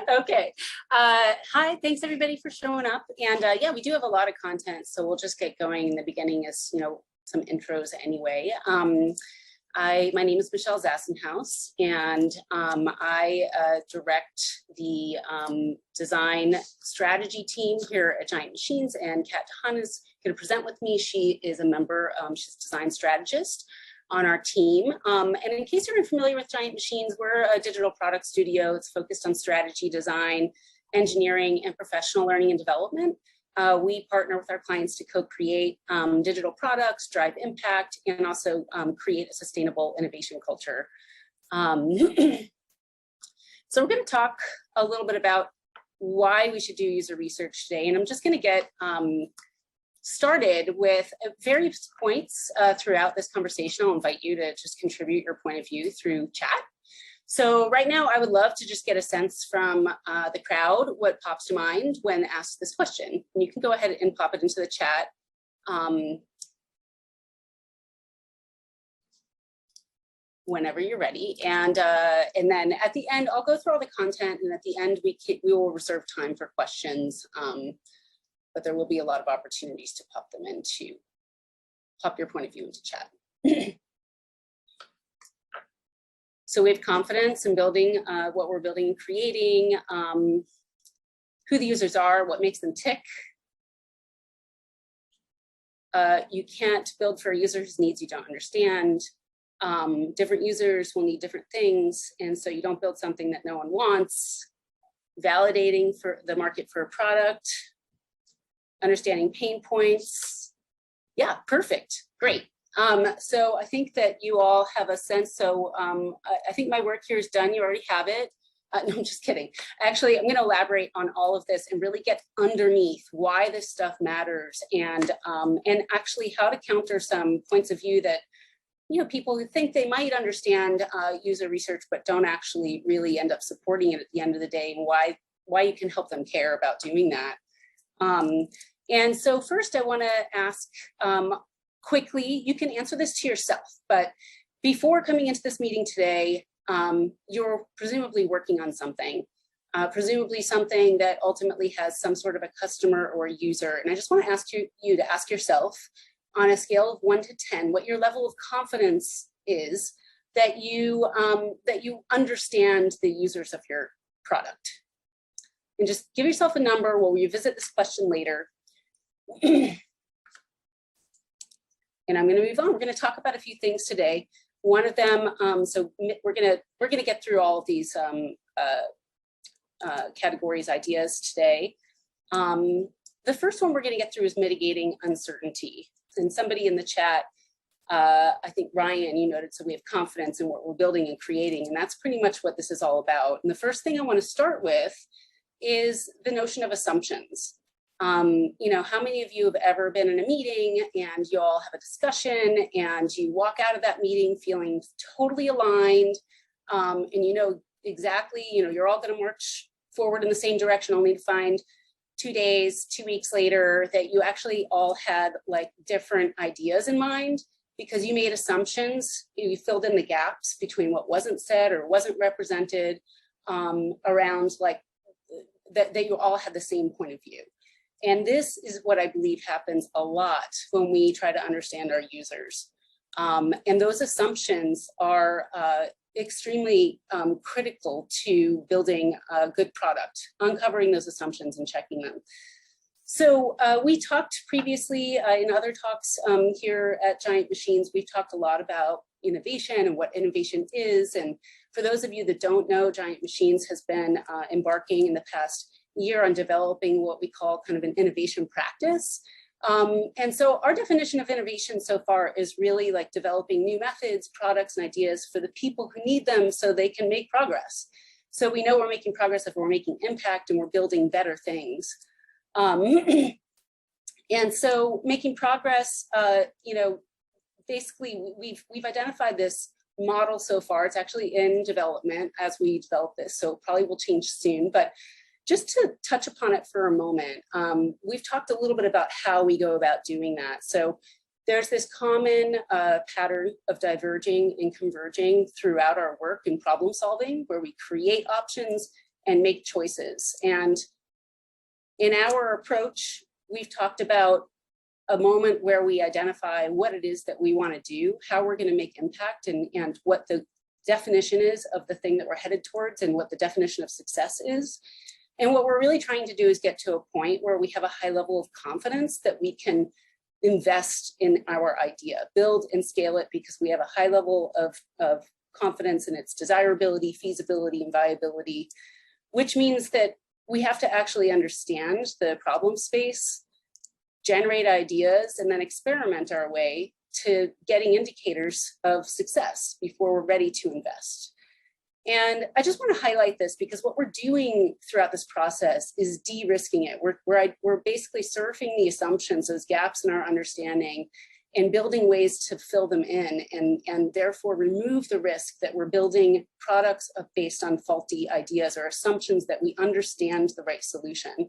Okay. Hi, thanks everybody for showing up. And yeah, we do have a lot of content, so we'll just get going in the beginning as, some intros anyway. My name is Michelle Zassenhaus, and I direct the design strategy team here at Giant Machines, and Haan is going to present with me. She is a member, she's a design strategist on our team. And in case you're unfamiliar with Giant Machines, we're a digital product studio. It's focused on strategy, design, engineering, and professional learning and development. We partner with our clients to co-create digital products, drive impact, and also create a sustainable innovation culture. So we're going to talk a little bit about why we should do user research today. And I'm just going to get started with various points throughout this conversation. I'll invite you to just contribute your point of view through chat. So right now, I would love to just get a sense from the crowd what pops to mind when asked this question. And you can go ahead and pop it into the chat. Whenever you're ready. And then at the end, I'll go through all the content, and at the end, we will reserve time for questions. But there will be a lot of opportunities to pop your point of view into chat. So we have confidence in building what we're building and creating, who the users are, what makes them tick. You can't build for a user whose needs you don't understand. Different users will need different things, and so you don't build something that no one wants. Validating for the market for a product. Understanding pain points. Yeah, perfect, great. So I think that you all have a sense. So I think my work here is done. You already have it. No, I'm just kidding. Actually, I'm going to elaborate on all of this and really get underneath why this stuff matters, and actually how to counter some points of view that people who think they might understand user research but don't actually really end up supporting it at the end of the day, and why you can help them care about doing that. And so first I want to ask quickly, you can answer this to yourself, but before coming into this meeting today, you're presumably working on something, presumably something that ultimately has some sort of a customer or a user. And I just want to ask you to ask yourself on a scale of 1 to 10, what your level of confidence is that you understand the users of your product. And just give yourself a number. We'll revisit this question later. And I'm going to move on. We're going to talk about a few things today. One of them, so we're going to get through all of these categories, ideas today. The first one we're going to get through is mitigating uncertainty. And somebody in the chat, I think Ryan, you noted, so we have confidence in what we're building and creating, and that's pretty much what this is all about. And the first thing I want to start with is the notion of assumptions. How many of you have ever been in a meeting and you all have a discussion and you walk out of that meeting feeling totally aligned, and exactly, you're all going to march forward in the same direction, only to find 2 days, 2 weeks later that you actually all had like different ideas in mind because you made assumptions, you filled in the gaps between what wasn't said or wasn't represented around like that you all had the same point of view. And this is what I believe happens a lot when we try to understand our users. And those assumptions are extremely critical to building a good product, uncovering those assumptions and checking them. So we talked previously in other talks here at Giant Machines, we've talked a lot about innovation and what innovation is. And for those of you that don't know, Giant Machines has been embarking in the past year on developing what we call kind of an innovation practice. And so our definition of innovation so far is really like developing new methods, products, and ideas for the people who need them so they can make progress. So we know we're making progress if we're making impact and we're building better things. And so making progress, basically we've identified this model so far. It's actually in development as we develop this, so probably will change soon. But just to touch upon it for a moment, we've talked a little bit about how we go about doing that. So there's this common pattern of diverging and converging throughout our work in problem solving, where we create options and make choices. And in our approach, we've talked about a moment where we identify what it is that we want to do, how we're going to make impact, and what the definition is of the thing that we're headed towards, and what the definition of success is. And what we're really trying to do is get to a point where we have a high level of confidence that we can invest in our idea, build and scale it, because we have a high level of confidence in its desirability, feasibility, and viability, which means that we have to actually understand the problem space, generate ideas, and then experiment our way to getting indicators of success before we're ready to invest. And I just want to highlight this because what we're doing throughout this process is de-risking it. We're basically surfing the assumptions, those gaps in our understanding, and building ways to fill them in, and therefore remove the risk that we're building products based on faulty ideas or assumptions that we understand the right solution,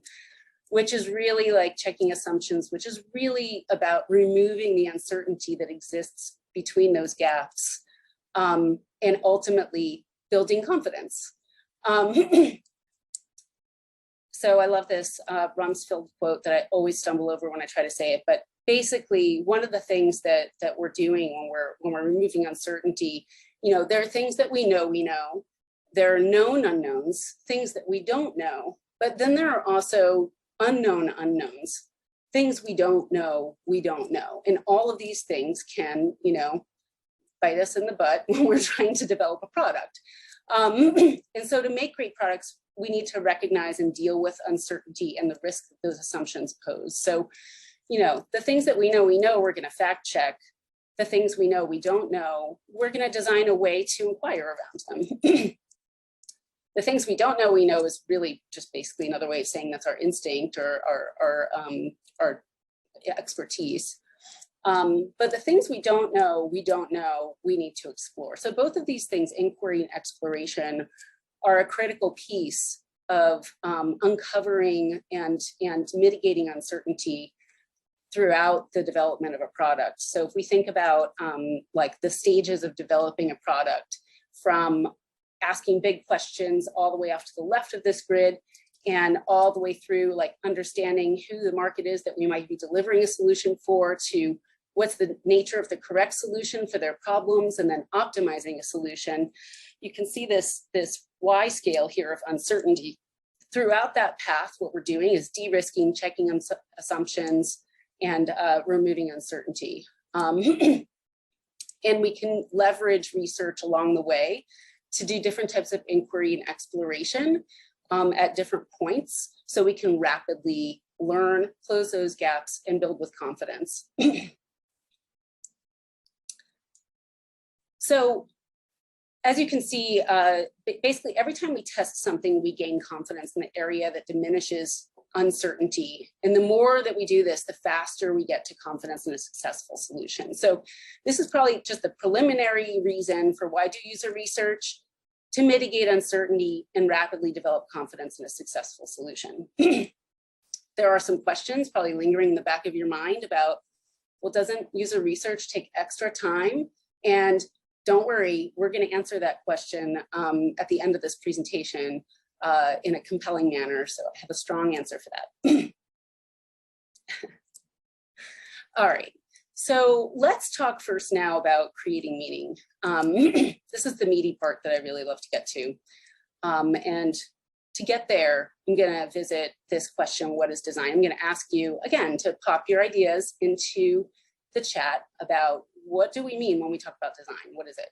which is really like checking assumptions, which is really about removing the uncertainty that exists between those gaps, and ultimately building confidence. So I love this Rumsfeld quote that I always stumble over when I try to say it, but basically one of the things that we're doing when we're removing uncertainty, there are things that we know, there are known unknowns, things that we don't know, but then there are also unknown unknowns, things we don't know. And all of these things can, bite us in the butt when we're trying to develop a product. And so to make great products, we need to recognize and deal with uncertainty and the risk that those assumptions pose. So, the things that we know, we're going to fact check. The things we know we don't know, we're going to design a way to inquire around them. The things we don't know we know is really just basically another way of saying that's our instinct or our expertise. But the things we don't know, we need to explore. So both of these things, inquiry and exploration, are a critical piece of uncovering and mitigating uncertainty throughout the development of a product. So if we think about like the stages of developing a product, from asking big questions all the way off to the left of this grid, and all the way through like understanding who the market is that we might be delivering a solution for, to what's the nature of the correct solution for their problems, and then optimizing a solution. You can see this Y scale here of uncertainty. Throughout that path, what we're doing is de-risking, checking assumptions, and removing uncertainty. And we can leverage research along the way to do different types of inquiry and exploration at different points, so we can rapidly learn, close those gaps, and build with confidence. So as you can see, basically every time we test something, we gain confidence in the area that diminishes uncertainty. And the more that we do this, the faster we get to confidence in a successful solution. So this is probably just the preliminary reason for why do user research: to mitigate uncertainty and rapidly develop confidence in a successful solution. There are some questions probably lingering in the back of your mind about, well, doesn't user research take extra time? And don't worry, we're going to answer that question at the end of this presentation in a compelling manner. So I have a strong answer for that. All right, so let's talk first now about creating meaning. This is the meaty part that I really love to get to. And to get there, I'm going to visit this question: what is design? I'm going to ask you again to pop your ideas into the chat about what do we mean when we talk about design? What is it?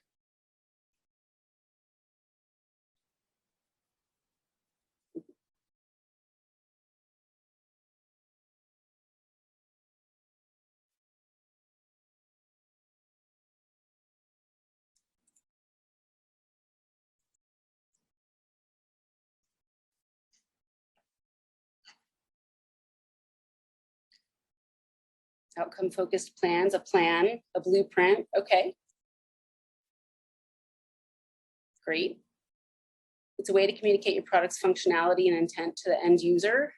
Outcome-focused plans, a plan, a blueprint. Okay. Great. It's a way to communicate your product's functionality and intent to the end user.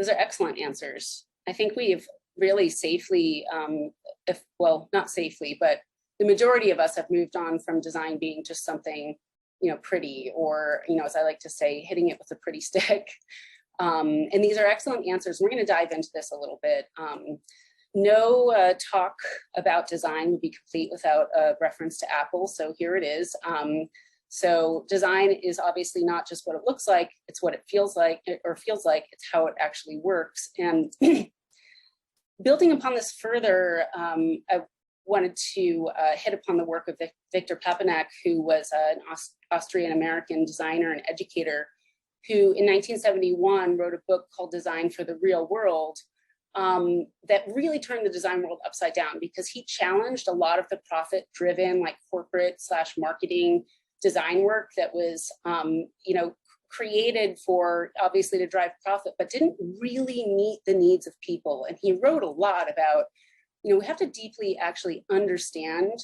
Those are excellent answers. I think we've really safely, well, not safely, but the majority of us have moved on from design being just something, pretty, or, as I like to say, hitting it with a pretty stick. And these are excellent answers. We're going to dive into this a little bit. No talk about design would be complete without a reference to Apple. So here it is. So design is obviously not just what it looks like, it's what it feels like, it's how it actually works. And building upon this further, I wanted to hit upon the work of Victor Papanek, who was an Austrian-American designer and educator, who in 1971 wrote a book called Design for the Real World, that really turned the design world upside down, because he challenged a lot of the profit-driven, like corporate/marketing design work that was, created for, obviously, to drive profit, but didn't really meet the needs of people. And he wrote a lot about, we have to deeply actually understand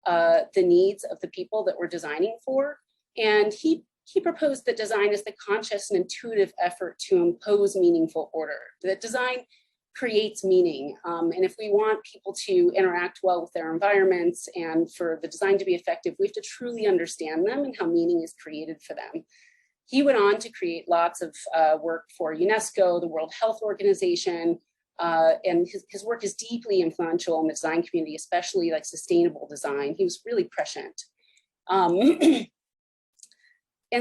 the needs of the people that we're designing for. And he proposed that design is the conscious and intuitive effort to impose meaningful order, that design creates meaning. And if we want people to interact well with their environments and for the design to be effective, we have to truly understand them and how meaning is created for them. He went on to create lots of work for UNESCO, the World Health Organization, and his work is deeply influential in the design community, especially like sustainable design. He was really prescient. And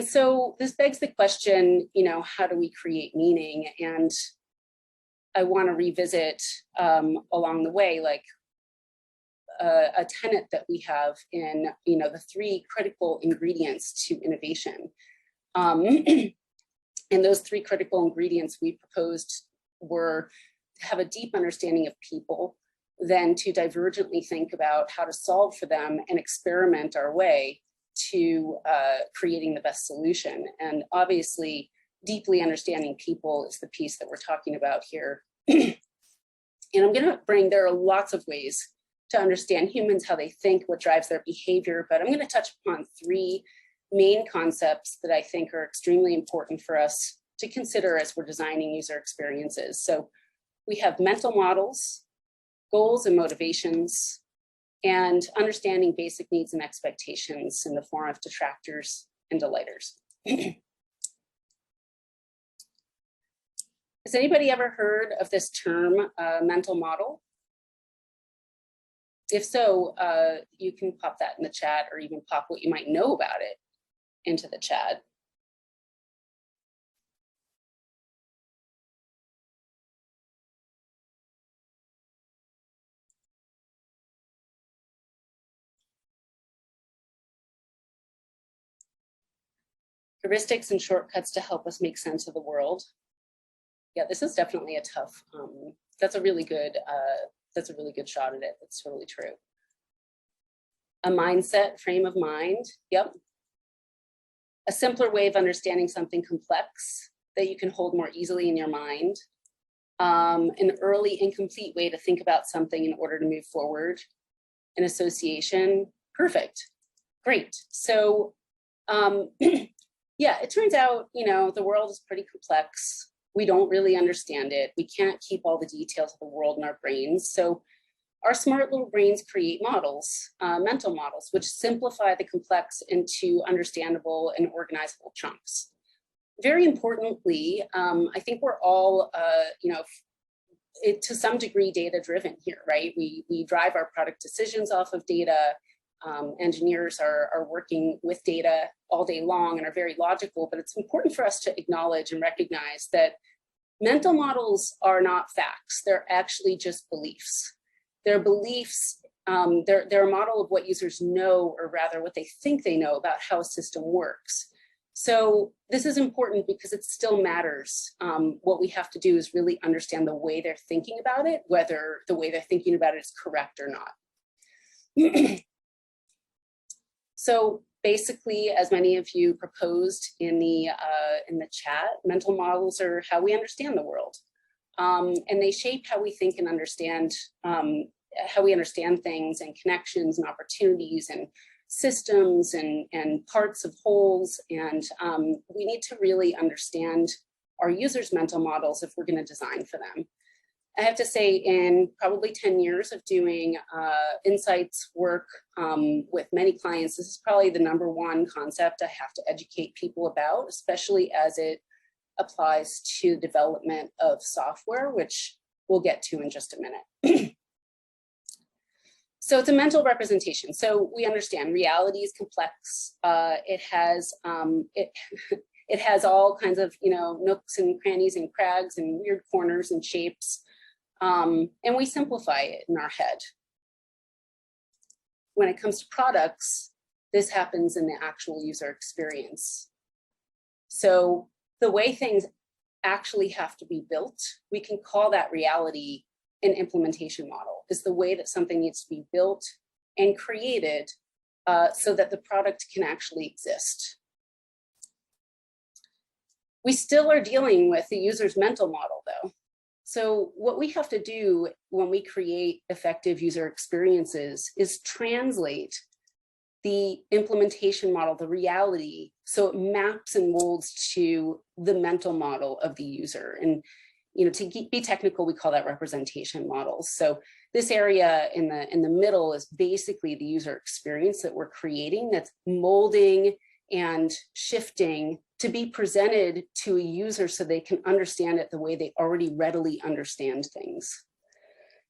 so this begs the question, how do we create meaning? And I want to revisit along the way, like a tenet that we have in, the 3 critical ingredients to innovation. And those 3 critical ingredients we proposed were to have a deep understanding of people, then to divergently think about how to solve for them and experiment our way to creating the best solution. And obviously, deeply understanding people is the piece that we're talking about here. And I'm going to there are lots of ways to understand humans, how they think, what drives their behavior, but I'm going to touch upon 3 main concepts that I think are extremely important for us to consider as we're designing user experiences. So we have mental models, goals and motivations, and understanding basic needs and expectations in the form of detractors and delighters. Has anybody ever heard of this term, mental model? If so, you can pop that in the chat, or even pop what you might know about it into the chat. Heuristics and shortcuts to help us make sense of the world. Yeah, this is definitely a tough, that's a really good shot at it. That's totally true. A mindset, frame of mind. Yep. A simpler way of understanding something complex that you can hold more easily in your mind. An early, incomplete way to think about something in order to move forward. An association. Perfect. Great. So, yeah, it turns out, the world is pretty complex. We don't really understand it. We can't keep all the details of the world in our brains. So our smart little brains create models, mental models, which simplify the complex into understandable and organizable chunks. Very importantly, I think we're all, to some degree, data-driven here, right? We drive our product decisions off of data. Engineers are working with data all day long and are very logical, but it's important for us to acknowledge and recognize that mental models are not facts. They're actually just beliefs. They're beliefs, they're a model of what users know, or rather what they think they know about how a system works. So this is important because it still matters. What we have to do is really understand the way they're thinking about it, whether the way they're thinking about it is correct or not. So basically, as many of you proposed in the chat, mental models are how we understand the world. And they shape how we think and understand, how we understand things and connections and opportunities and systems and parts of wholes. And we need to really understand our users' mental models if we're going to design for them. I have to say, in probably 10 years of doing insights work with many clients, this is probably the #1 concept I have to educate people about, especially as it applies to development of software, which we'll get to in just a minute. So it's a mental representation. So we understand reality is complex. It has it has all kinds of, you know, nooks and crannies and crags and weird corners and shapes. And we simplify it in our head. When it comes to products, this happens in the actual user experience. So the way things actually have to be built, we can call that reality an implementation model, is the way that something needs to be built and created so that the product can actually exist. We still are dealing with the user's mental model though. So what we have to do when we create effective user experiences is translate the implementation model, the reality, so it maps and molds to the mental model of the user. And you know, to be technical, we call that representation models. So this area in the middle is basically the user experience that we're creating, that's molding and shifting to be presented to a user so they can understand it the way they already readily understand things.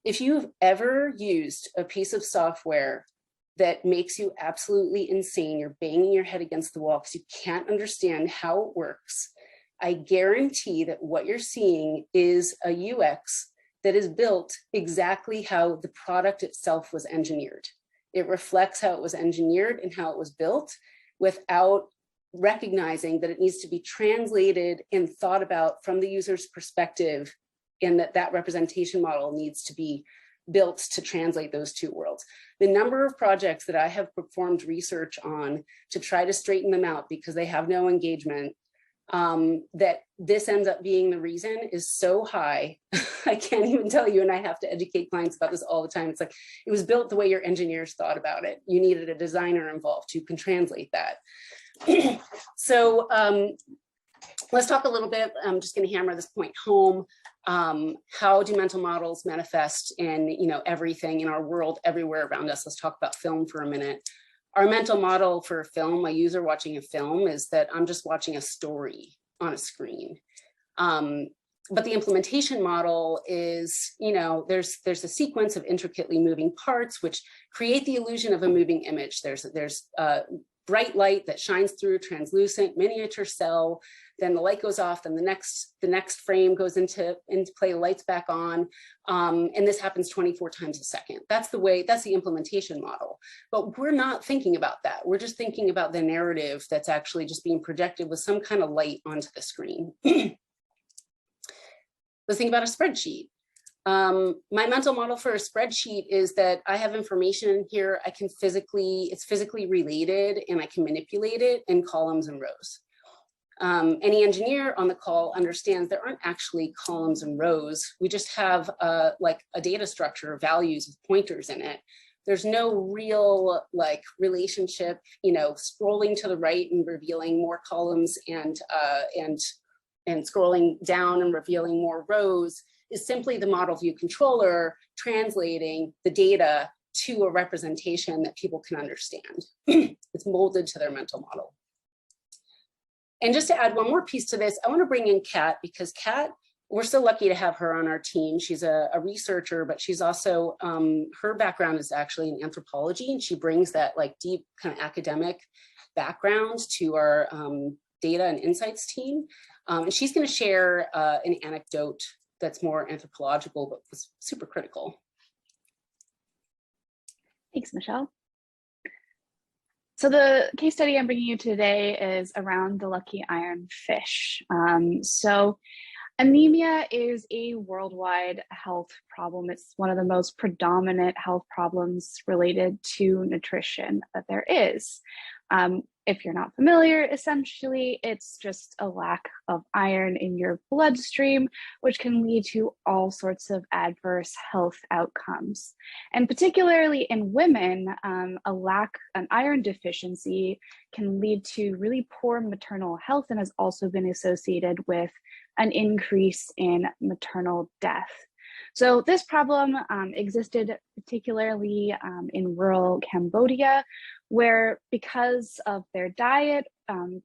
If you've ever used a piece of software that makes you absolutely insane, you're banging your head against the wall because you can't understand how it works, I guarantee that what you're seeing is a UX that is built exactly how the product itself was engineered. It reflects how it was engineered and how it was built without recognizing that it needs to be translated and thought about from the user's perspective, and that representation model needs to be built to translate those two worlds. The number of projects that I have performed research on to try to straighten them out because they have no engagement, that this ends up being the reason is so high. I can't even tell you, and I have to educate clients about this all the time. It's like, it was built the way your engineers thought about it. You needed a designer involved who can translate that. So let's talk a little bit, I'm just going to hammer this point home. How do mental models manifest in, you know, everything in our world, everywhere around us? Let's talk about film for a minute. Our mental model for a film, a user watching a film, is that I'm just watching a story on a screen. But the implementation model is, you know, there's a sequence of intricately moving parts which create the illusion of a moving image. There's bright light that shines through a translucent miniature cell, then the light goes off, then the next frame goes into play, the light's back on, and this happens 24 times a second. That's the implementation model. But we're not thinking about that. We're just thinking about the narrative that's actually just being projected with some kind of light onto the screen. Let's think about a spreadsheet. My mental model for a spreadsheet is that I have information in here, it's physically related and I can manipulate it in columns and rows. Any engineer on the call understands there aren't actually columns and rows. We just have like a data structure, values with pointers in it. There's no real like relationship, you know, scrolling to the right and revealing more columns and scrolling down and revealing more rows is simply the model view controller translating the data to a representation that people can understand. It's molded to their mental model. And just to add one more piece to this, I want to bring in Kat, because Kat, we're so lucky to have her on our team. She's a researcher, but she's also, her background is actually in anthropology, and she brings that like deep kind of academic background to our data and insights team. And she's going to share an anecdote that's more anthropological, but was super critical. Thanks, Michelle. So the case study I'm bringing you today is around the lucky ironfish. So anemia is a worldwide health problem. It's one of the most predominant health problems related to nutrition that there is. If you're not familiar, essentially, it's just a lack of iron in your bloodstream, which can lead to all sorts of adverse health outcomes. And particularly in women, an iron deficiency can lead to really poor maternal health and has also been associated with an increase in maternal death. So this problem existed particularly in rural Cambodia, where because of their diet,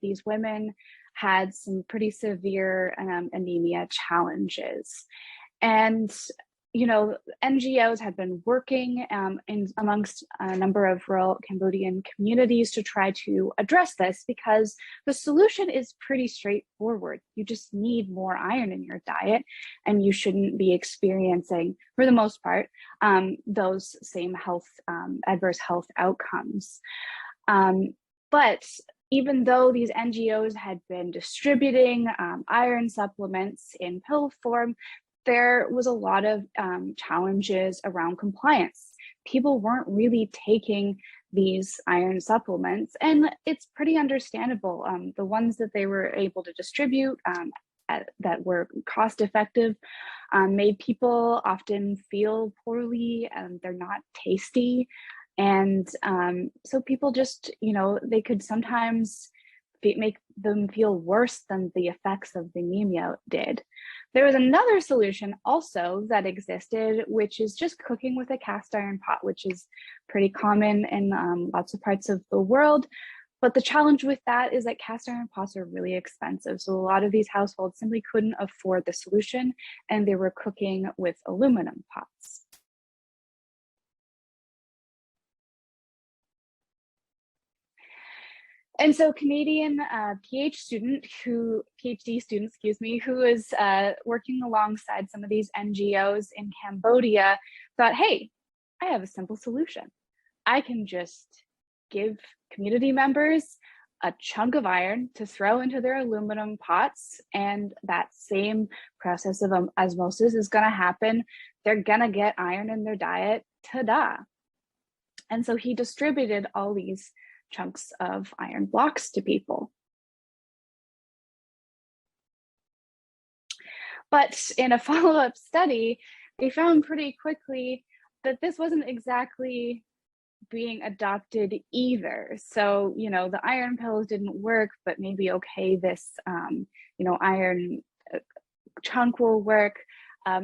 these women had some pretty severe anemia challenges. And NGOs had been working amongst a number of rural Cambodian communities to try to address this, because the solution is pretty straightforward. You just need more iron in your diet, and you shouldn't be experiencing, for the most part, those same adverse health outcomes. But even though these NGOs had been distributing iron supplements in pill form, there was a lot of challenges around compliance. People weren't really taking these iron supplements, and it's pretty understandable. The ones that they were able to distribute that were cost effective made people often feel poorly, and they're not tasty. And so people just, they could sometimes make them feel worse than the effects of the anemia did. There was another solution also that existed, which is just cooking with a cast iron pot, which is pretty common in lots of parts of the world. But the challenge with that is that cast iron pots are really expensive. So a lot of these households simply couldn't afford the solution, and they were cooking with aluminum pots. And so Canadian PhD student, who is working alongside some of these NGOs in Cambodia, thought, hey, I have a simple solution. I can just give community members a chunk of iron to throw into their aluminum pots, and that same process of osmosis is going to happen. They're going to get iron in their diet, ta-da. And so he distributed all these chunks of iron blocks to people. But in a follow-up study, they found pretty quickly that this wasn't exactly being adopted either. So, the iron pills didn't work, but maybe, okay, this, iron chunk will work.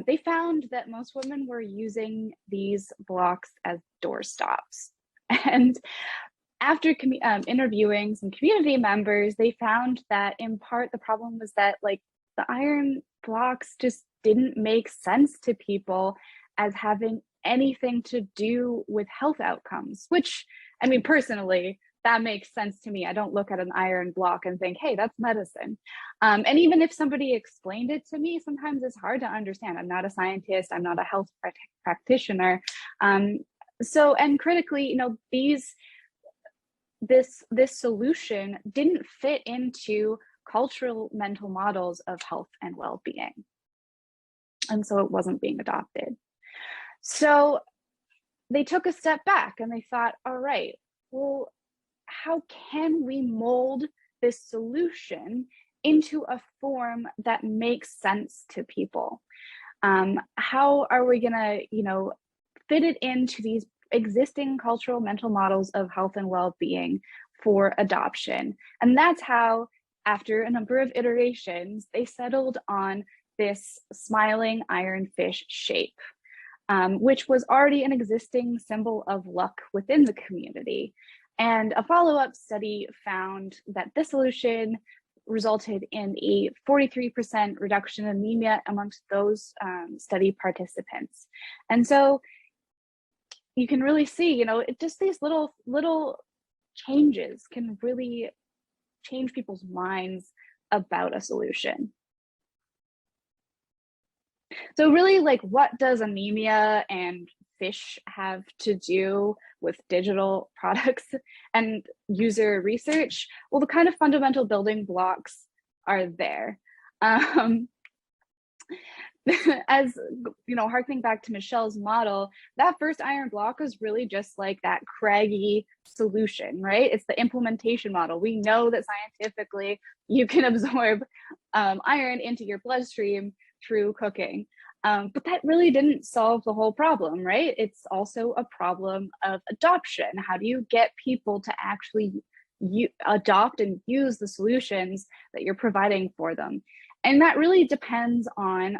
They found that most women were using these blocks as doorstops. And after interviewing some community members, they found that in part the problem was that the iron blocks just didn't make sense to people as having anything to do with health outcomes, which, I mean, personally, that makes sense to me. I don't look at an iron block and think, hey, that's medicine. And even if somebody explained it to me, sometimes it's hard to understand. I'm not a scientist, I'm not a health practitioner. And critically, this solution didn't fit into cultural mental models of health and well-being. And so it wasn't being adopted. So they took a step back and they thought, all right, well, how can we mold this solution into a form that makes sense to people? How are we gonna, fit it into these existing cultural mental models of health and well-being for adoption? And that's how, after a number of iterations, they settled on this smiling ironfish shape, which was already an existing symbol of luck within the community. And a follow-up study found that this solution resulted in a 43% reduction in anemia amongst those study participants. And so you can really see, just these little changes can really change people's minds about a solution. So really, what does anemia and fish have to do with digital products and user research? Well, the kind of fundamental building blocks are there. As harkening back to Michelle's model, that first iron block was really just like that craggy solution, right? It's the implementation model. We know that scientifically you can absorb iron into your bloodstream through cooking. But that really didn't solve the whole problem, right? It's also a problem of adoption. How do you get people to actually adopt and use the solutions that you're providing for them? And that really depends on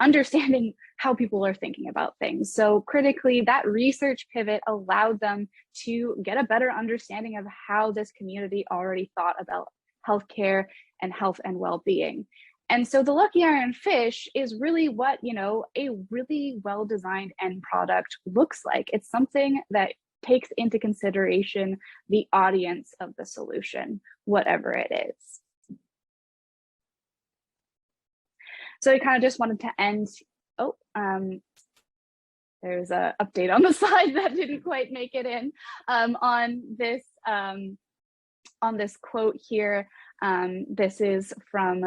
understanding how people are thinking about things. So critically, that research pivot allowed them to get a better understanding of how this community already thought about healthcare and health and well-being. And so the Lucky Iron Fish is really what, a really well-designed end product looks like. It's something that takes into consideration the audience of the solution, whatever it is. So I kind of just wanted to end, there's an update on the slide that didn't quite make it in on this quote here. This is from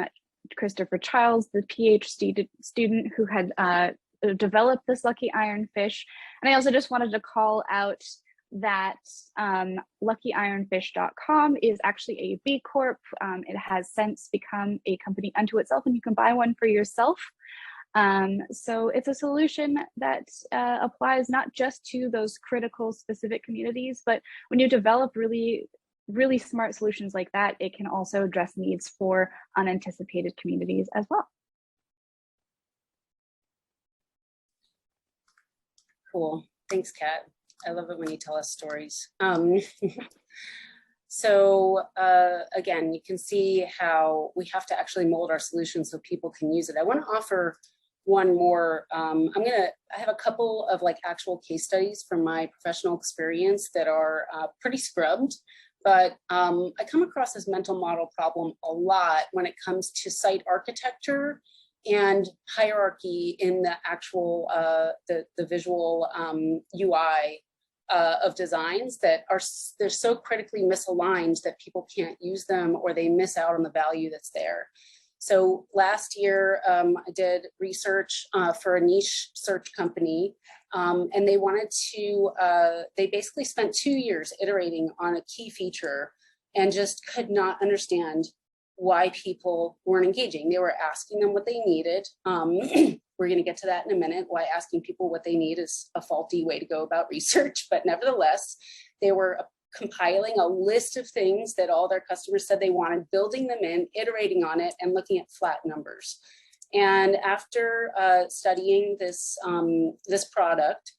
Christopher Childs, the PhD student who had developed this Lucky Iron Fish. And I also just wanted to call out that luckyironfish.com is actually a B Corp. It has since become a company unto itself, and you can buy one for yourself. So it's a solution that applies not just to those critical specific communities, but when you develop really smart solutions like that, it can also address needs for unanticipated communities as well. Cool. Thanks, Kat. I love it when you tell us stories. So again, you can see how we have to actually mold our solutions so people can use it. I want to offer one more. I have a couple of actual case studies from my professional experience that are pretty scrubbed, but I come across this mental model problem a lot when it comes to site architecture and hierarchy in the actual the visual UI of designs that they're so critically misaligned that people can't use them or they miss out on the value that's there. So last year, I did research for a niche search company, and they wanted to, they basically spent 2 years iterating on a key feature and just could not understand why people weren't engaging. They were asking them what they needed. We're going to get to that in a minute, why asking people what they need is a faulty way to go about research. But nevertheless, they were compiling a list of things that all their customers said they wanted, building them in, iterating on it, and looking at flat numbers. And after studying this, this product,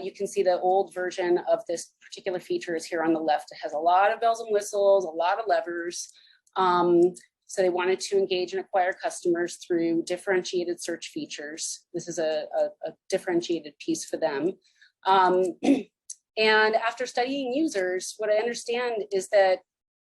you can see the old version of this particular feature is here on the left. It has a lot of bells and whistles, a lot of levers. So they wanted to engage and acquire customers through differentiated search features. This is a differentiated piece for them. And after studying users, what I understand is that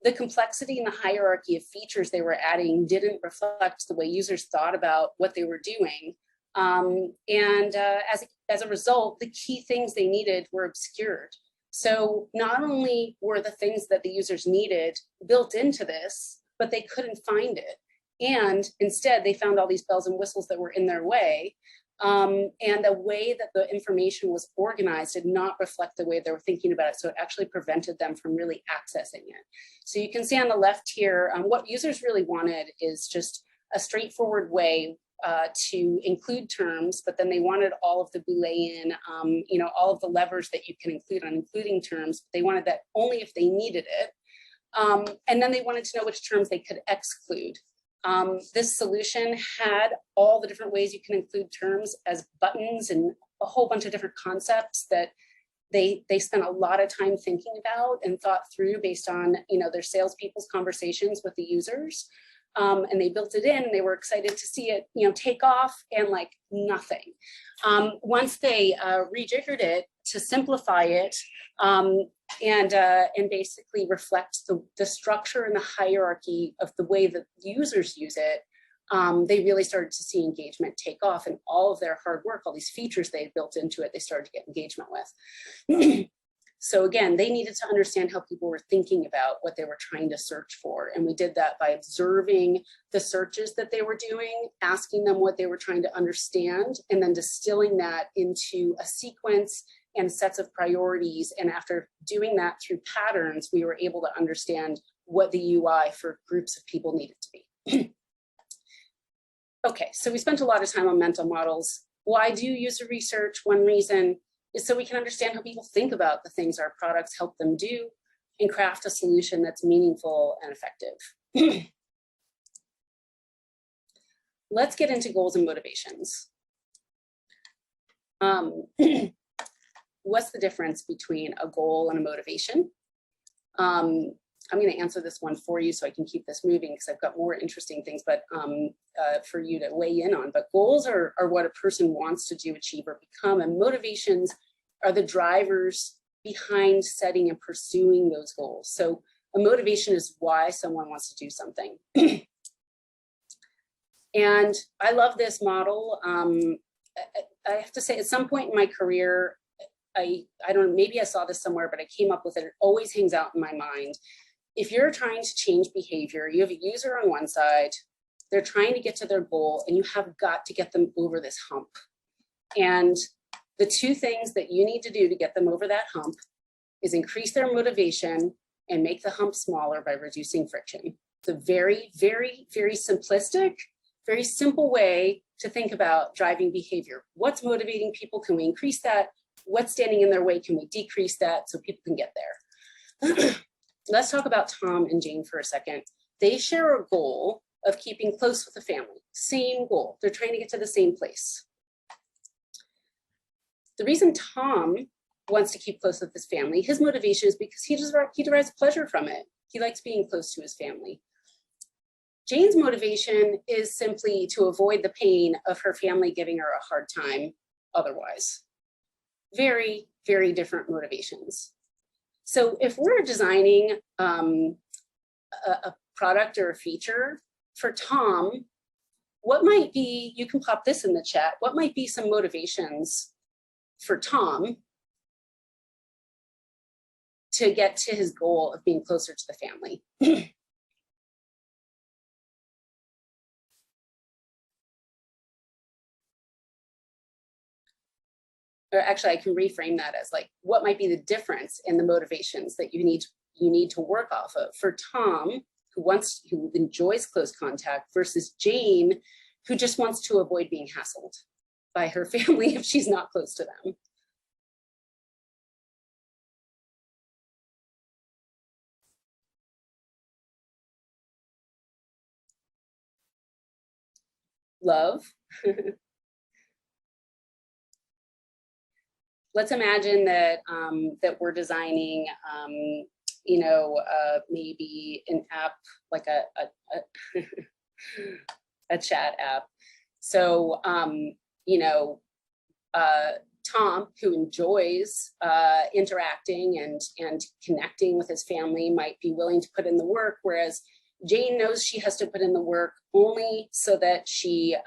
the complexity and the hierarchy of features they were adding didn't reflect the way users thought about what they were doing. As a result, the key things they needed were obscured. So not only were the things that the users needed built into this, but they couldn't find it. And instead, they found all these bells and whistles that were in their way. And the way that the information was organized did not reflect the way they were thinking about it. So it actually prevented them from really accessing it. So you can see on the left here, what users really wanted is just a straightforward way to include terms, but then they wanted all of the Boolean, all of the levers that you can include on including terms. They wanted that only if they needed it. And then they wanted to know which terms they could exclude. This solution had all the different ways you can include terms as buttons and a whole bunch of different concepts that they spent a lot of time thinking about and thought through based on their salespeople's conversations with the users. And they built it in and they were excited to see it take off, and like nothing. Once they rejiggered it to simplify it and basically reflect the structure and the hierarchy of the way that users use it, they really started to see engagement take off, and all of their hard work, all these features they had built into it, they started to get engagement with. So again, they needed to understand how people were thinking about what they were trying to search for. And we did that by observing the searches that they were doing, asking them what they were trying to understand, and then distilling that into a sequence and sets of priorities. And after doing that through patterns, we were able to understand what the UI for groups of people needed to be. Okay, so we spent a lot of time on mental models. Why do user research? One reason is so we can understand how people think about the things our products help them do and craft a solution that's meaningful and effective. let's get into goals and motivations. What's the difference between a goal and a motivation? I'm going to answer this one for you so I can keep this moving because I've got more interesting things for you to weigh in on. But goals are what a person wants to do, achieve, or become, and motivations are the drivers behind setting and pursuing those goals. So a motivation is why someone wants to do something. And I love this model. I have to say, at some point in my career, I don't know, maybe I saw this somewhere, but I came up with it. It always hangs out in my mind. If you're trying to change behavior, you have a user on one side, they're trying to get to their goal, and you have got to get them over this hump. And the two things that you need to do to get them over that hump is increase their motivation and make the hump smaller by reducing friction. It's a very, very, very simplistic, very simple way to think about driving behavior. What's motivating people? Can we increase that? What's standing in their way? Can we decrease that so people can get there? Let's talk about Tom and Jane for a second. They share a goal of keeping close with the family. Same goal. They're trying to get to the same place. The reason Tom wants to keep close with his family, his motivation is because he derives pleasure from it. He likes being close to his family. Jane's motivation is simply to avoid the pain of her family giving her a hard time otherwise. Very, very different motivations. So if we're designing a product or a feature for Tom, what might be, you can pop this in the chat, what might be some motivations for Tom to get to his goal of being closer to the family? Or actually, I can reframe that as like, what might be the difference in the motivations that you need to work off of for Tom, who enjoys close contact, versus Jane, who just wants to avoid being hassled by her family if she's not close to them. Love. Let's imagine that that we're designing, maybe an app like a chat app. So, Tom, who enjoys interacting and connecting with his family, might be willing to put in the work, whereas Jane knows she has to put in the work only so that she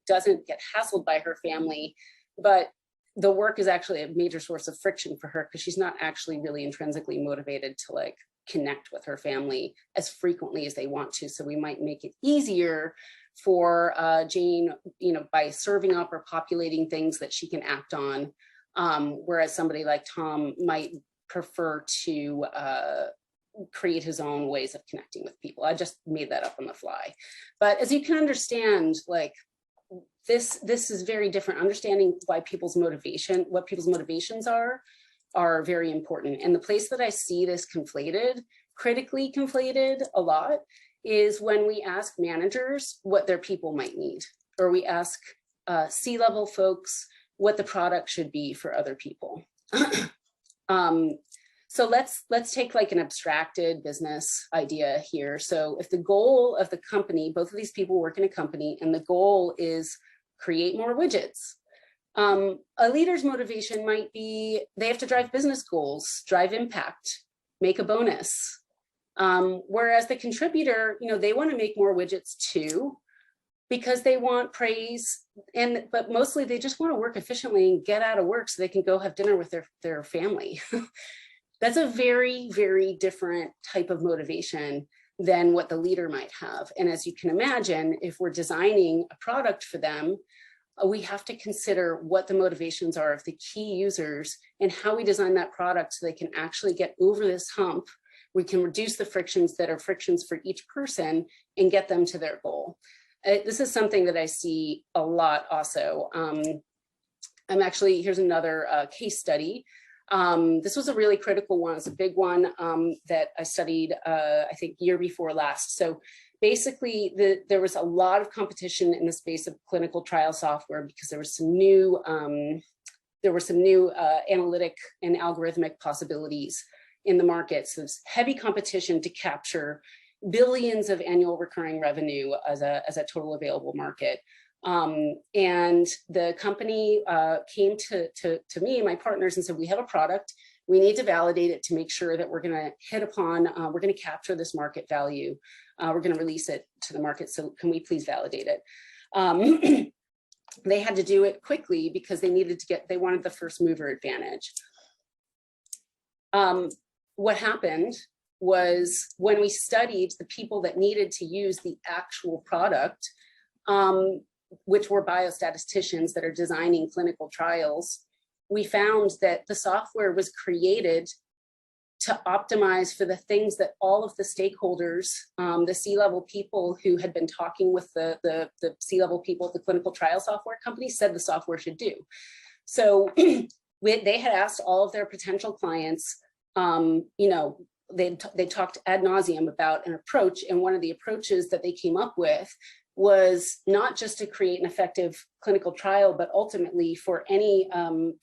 doesn't get hassled by her family, but the work is actually a major source of friction for her because she's not actually really intrinsically motivated to like connect with her family as frequently as they want to. So we might make it easier for Jane, by serving up or populating things that she can act on, whereas somebody like Tom might prefer to create his own ways of connecting with people. I just made that up on the fly. But as you can understand, like, this is very different. Understanding what people's motivations are very important. And the place that I see this critically conflated a lot, is when we ask managers what their people might need, or we ask C-level folks what the product should be for other people. So let's take like an abstracted business idea here. So if the goal of the company, both of these people work in a company, and the goal is create more widgets, a leader's motivation might be they have to drive business goals, drive impact, make a bonus. Whereas the contributor, they want to make more widgets too, because they want praise, but mostly they just want to work efficiently and get out of work so they can go have dinner with their family. That's a very, very different type of motivation than what the leader might have. And as you can imagine, if we're designing a product for them, we have to consider what the motivations are of the key users and how we design that product so they can actually get over this hump. We can reduce the frictions that are frictions for each person and get them to their goal. This is something that I see a lot also. Here's another case study. This was a really critical one. It's a big one that I studied, I think, year before last. So basically, there was a lot of competition in the space of clinical trial software because there was some new analytic and algorithmic possibilities in the market. So there's heavy competition to capture billions of annual recurring revenue as a total available market. And the company came to me and my partners and said, we have a product, we need to validate it to make sure that we're gonna we're gonna capture this market value. We're gonna release it to the market, so can we please validate it? They had to do it quickly because they wanted the first mover advantage. What happened was when we studied the people that needed to use the actual product, which were biostatisticians that are designing clinical trials, we found that the software was created to optimize for the things that all of the stakeholders, the C-level people who had been talking with the C-level people at the clinical trial software company said the software should do. So they had asked all of their potential clients, they talked ad nauseum about an approach, and one of the approaches that they came up with was not just to create an effective clinical trial, but ultimately for any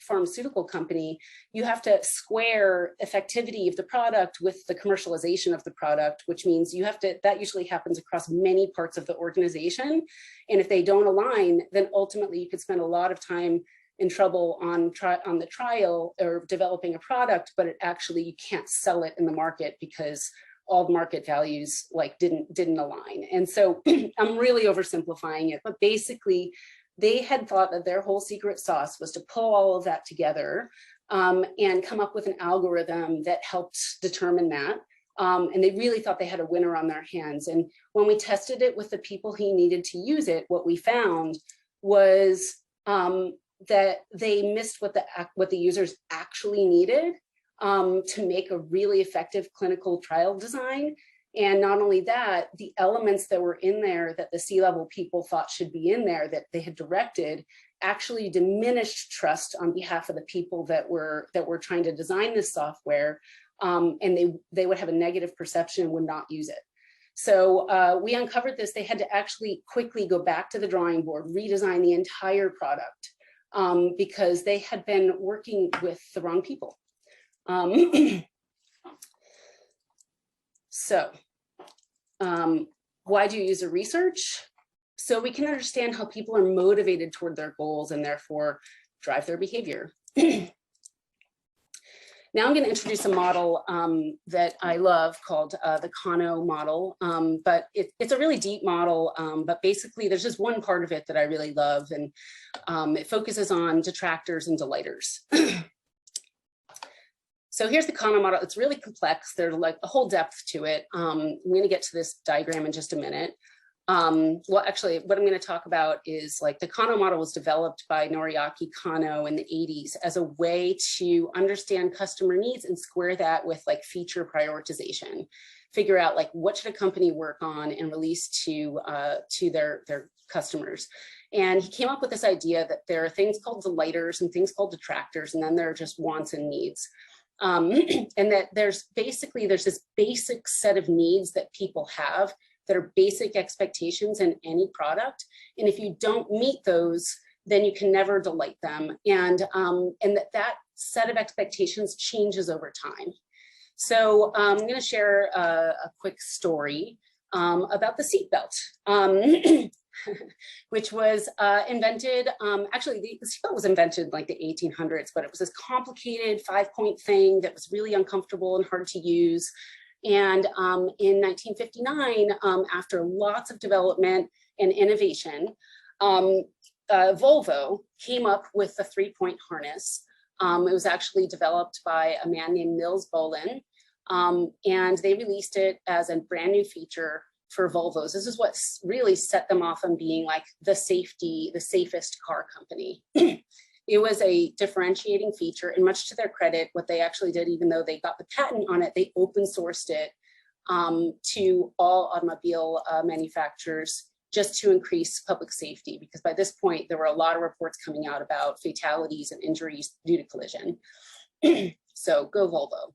pharmaceutical company, you have to square effectivity of the product with the commercialization of the product, which means you have to, that usually happens across many parts of the organization. And if they don't align, then ultimately you could spend a lot of time in trouble on the trial or developing a product, but you can't sell it in the market because all the market values didn't align. And so I'm really oversimplifying it, but basically they had thought that their whole secret sauce was to pull all of that together and come up with an algorithm that helped determine that. And they really thought they had a winner on their hands. And when we tested it with the people who needed to use it, what we found was that they missed what the users actually needed to make a really effective clinical trial design. And not only that, the elements that were in there that the C-level people thought should be in there that they had directed actually diminished trust on behalf of the people that were trying to design this software, and they would have a negative perception and would not use it. So we uncovered this. They had to actually quickly go back to the drawing board, redesign the entire product because they had been working with the wrong people. So why do user research? So we can understand how people are motivated toward their goals and therefore drive their behavior. Now I'm going to introduce a model that I love called the Kano model, but it's a really deep model, but basically there's just one part of it that I really love, and it focuses on detractors and delighters. So here's the Kano model. It's really complex. There's like a whole depth to it. I'm going to get to this diagram in just a minute. Well, actually, what I'm going to talk about is like the Kano model was developed by Noriaki Kano in the 80s as a way to understand customer needs and square that with like feature prioritization. Figure out like what should a company work on and release to their customers. And he came up with this idea that there are things called delighters and things called detractors, and then there are just wants and needs. And that there's this basic set of needs that people have that are basic expectations in any product. And if you don't meet those, then you can never delight them. And that set of expectations changes over time. So I'm going to share a quick story about the seatbelt. Which was invented, actually the seatbelt was invented in like the 1800s, but it was this complicated 5-point thing that was really uncomfortable and hard to use. And in 1959, after lots of development and innovation, Volvo came up with the 3-point harness. It was actually developed by a man named Nils Bohlin, and they released it as a brand new feature for Volvos. This is what really set them off on being like the safest car company. It was a differentiating feature, and much to their credit, what they actually did, even though they got the patent on it, they open sourced it to all automobile manufacturers just to increase public safety, because by this point, there were a lot of reports coming out about fatalities and injuries due to collision. So go Volvo.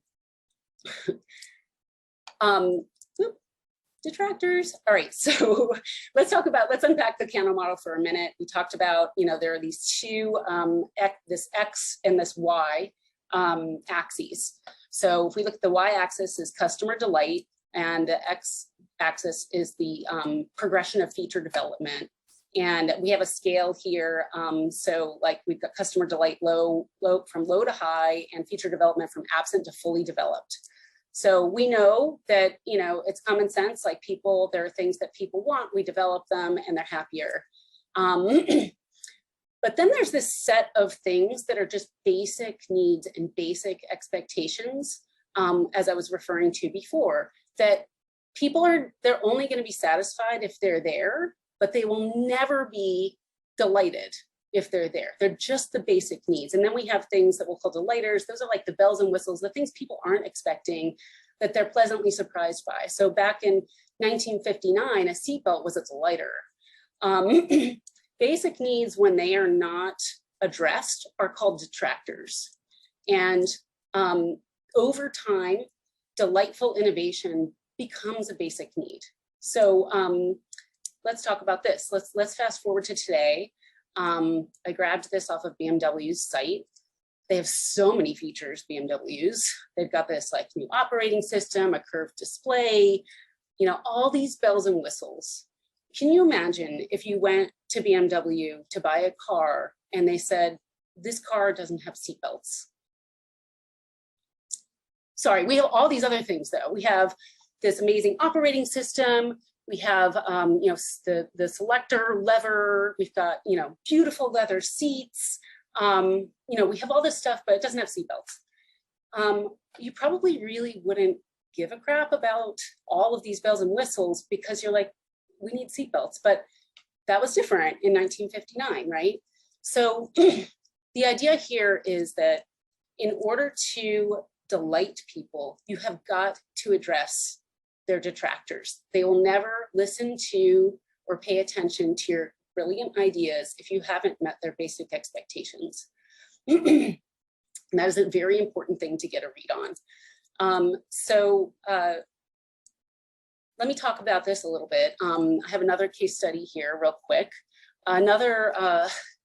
Detractors. All right, so let's unpack the candle model for a minute. We talked about, there are these two, this X and this Y axes. So if we look at the Y axis is customer delight, and the X axis is the progression of feature development. And we have a scale here. So like we've got customer delight from low to high, and feature development from absent to fully developed. So we know that, it's common sense, like there are things that people want, we develop them and they're happier. But then there's this set of things that are just basic needs and basic expectations, as I was referring to before, that they're only going to be satisfied if they're there, but they will never be delighted if they're there. They're just the basic needs. And then we have things that we'll call delighters. Those are like the bells and whistles, the things people aren't expecting that they're pleasantly surprised by. So back in 1959, a seatbelt was a delighter. Basic needs, when they are not addressed, are called detractors. And over time, delightful innovation becomes a basic need. So let's talk about this. Let's fast forward to today. I grabbed this off of BMW's site. They have so many features, BMWs. They've got this like new operating system, a curved display, all these bells and whistles. Can you imagine if you went to BMW to buy a car and they said, this car doesn't have seatbelts? Sorry, we have all these other things though. We have this amazing operating system. We have, the selector lever. We've got, beautiful leather seats. We have all this stuff, but it doesn't have seatbelts. You probably really wouldn't give a crap about all of these bells and whistles because you're like, we need seatbelts. But that was different in 1959, right? So the idea here is that in order to delight people, you have got to address their detractors. They will never listen to or pay attention to your brilliant ideas if you haven't met their basic expectations. And that is a very important thing to get a read on. Let me talk about this a little bit. I have another case study here real quick. Another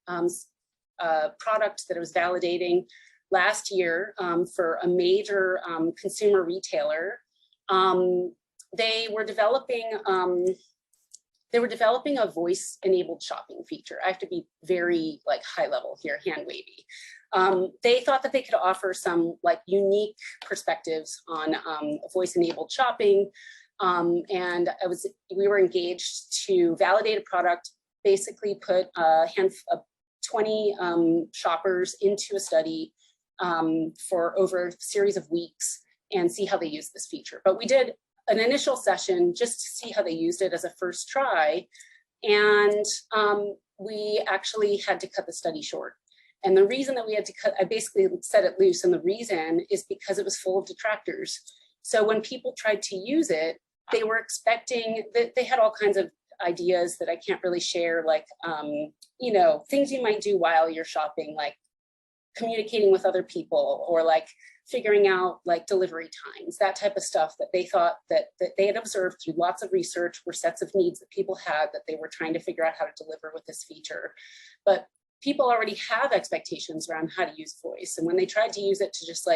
product that I was validating last year for a major consumer retailer. They were developing a voice-enabled shopping feature. I have to be very high level here, hand wavy. They thought that they could offer some unique perspectives on voice-enabled shopping. And we were engaged to validate a product, basically put 20 shoppers into a study for over a series of weeks and see how they use this feature. But we did an initial session just to see how they used it as a first try. And we actually had to cut the study short. And the reason that we had to I basically set it loose, and the reason is because it was full of detractors. So when people tried to use it, they were expecting that they had all kinds of ideas that I can't really share, things you might do while you're shopping, like communicating with other people, or figuring out delivery times, that type of stuff that they thought that they had observed through lots of research were sets of needs that people had that they were trying to figure out how to deliver with this feature. But people already have expectations around how to use voice. And when they tried to use it to just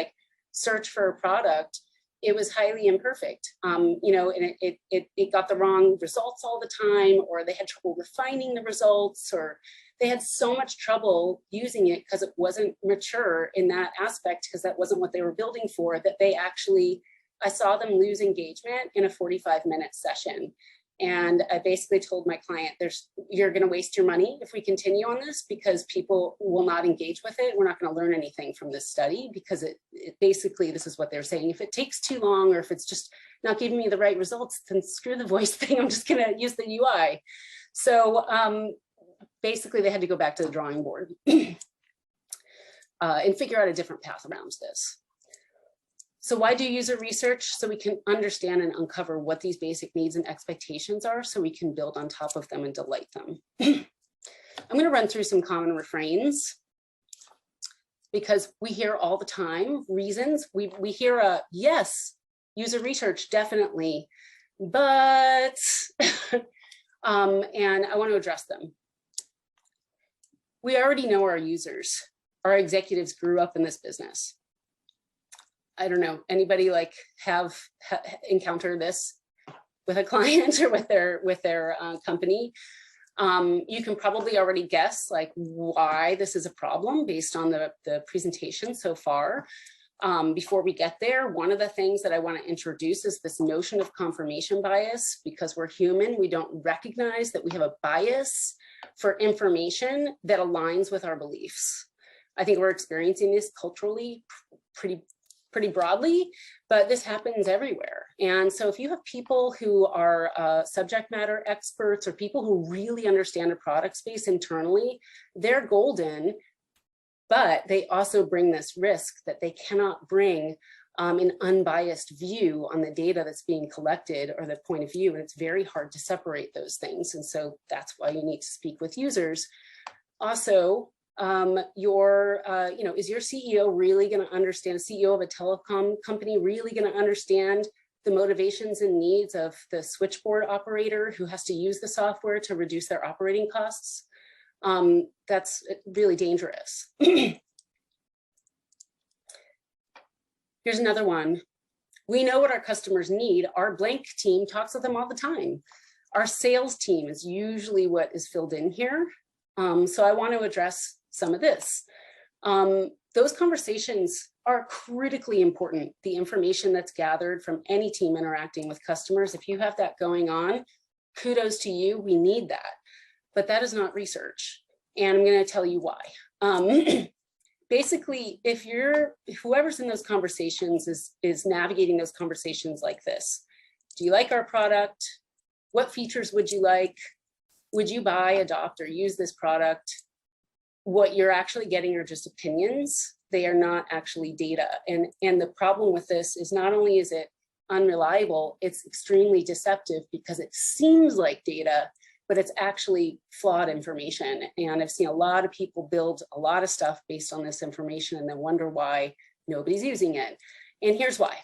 search for a product, it was highly imperfect, and it got the wrong results all the time, or they had trouble refining the results, or they had so much trouble using it because it wasn't mature in that aspect, because that wasn't what they were building for, that I saw them lose engagement in a 45-minute session. And I basically told my client, you're going to waste your money if we continue on this, because people will not engage with it. We're not going to learn anything from this study, because it basically, this is what they're saying. If it takes too long, or if it's just not giving me the right results, then screw the voice thing. I'm just going to use the UI. So basically, they had to go back to the drawing board and figure out a different path around this. So why do user research? So we can understand and uncover what these basic needs and expectations are, so we can build on top of them and delight them. I'm going to run through some common refrains. because we hear all the time reasons. We hear a yes, user research, definitely, but, and I want to address them. We already know our users. Our executives grew up in this business. I don't know, anybody like have encountered this with a client or with their company? You can probably already guess like why this is a problem based on the presentation so far. Before we get there, one of the things that I want to introduce is this notion of confirmation bias. Because we're human, we don't recognize that we have a bias for information that aligns with our beliefs. I think we're experiencing this culturally pretty broadly, but this happens everywhere. And so if you have people who are subject matter experts or people who really understand a product space internally, they're golden, but they also bring this risk that they cannot bring an unbiased view on the data that's being collected or the point of view. And it's very hard to separate those things. And so that's why you need to speak with users. Also, is your CEO really going to understand, CEO of a telecom company really going to understand the motivations and needs of the switchboard operator who has to use the software to reduce their operating costs? That's really dangerous. Here's another one. We know what our customers need. Our blank team talks with them all the time. Our sales team is usually what is filled in here. So I want to address some of this. Those conversations are critically important. The information that's gathered from any team interacting with customers, if you have that going on, kudos to you, we need that. But that is not research. And I'm going to tell you why. Basically, if whoever's in those conversations is navigating those conversations like this. Do you like our product? What features would you like? Would you buy, adopt, or use this product? What you're actually getting are just opinions. They are not actually data. And the problem with this is not only is it unreliable, it's extremely deceptive because it seems like data, but it's actually flawed information. And I've seen a lot of people build a lot of stuff based on this information and then wonder why nobody's using it. And here's why.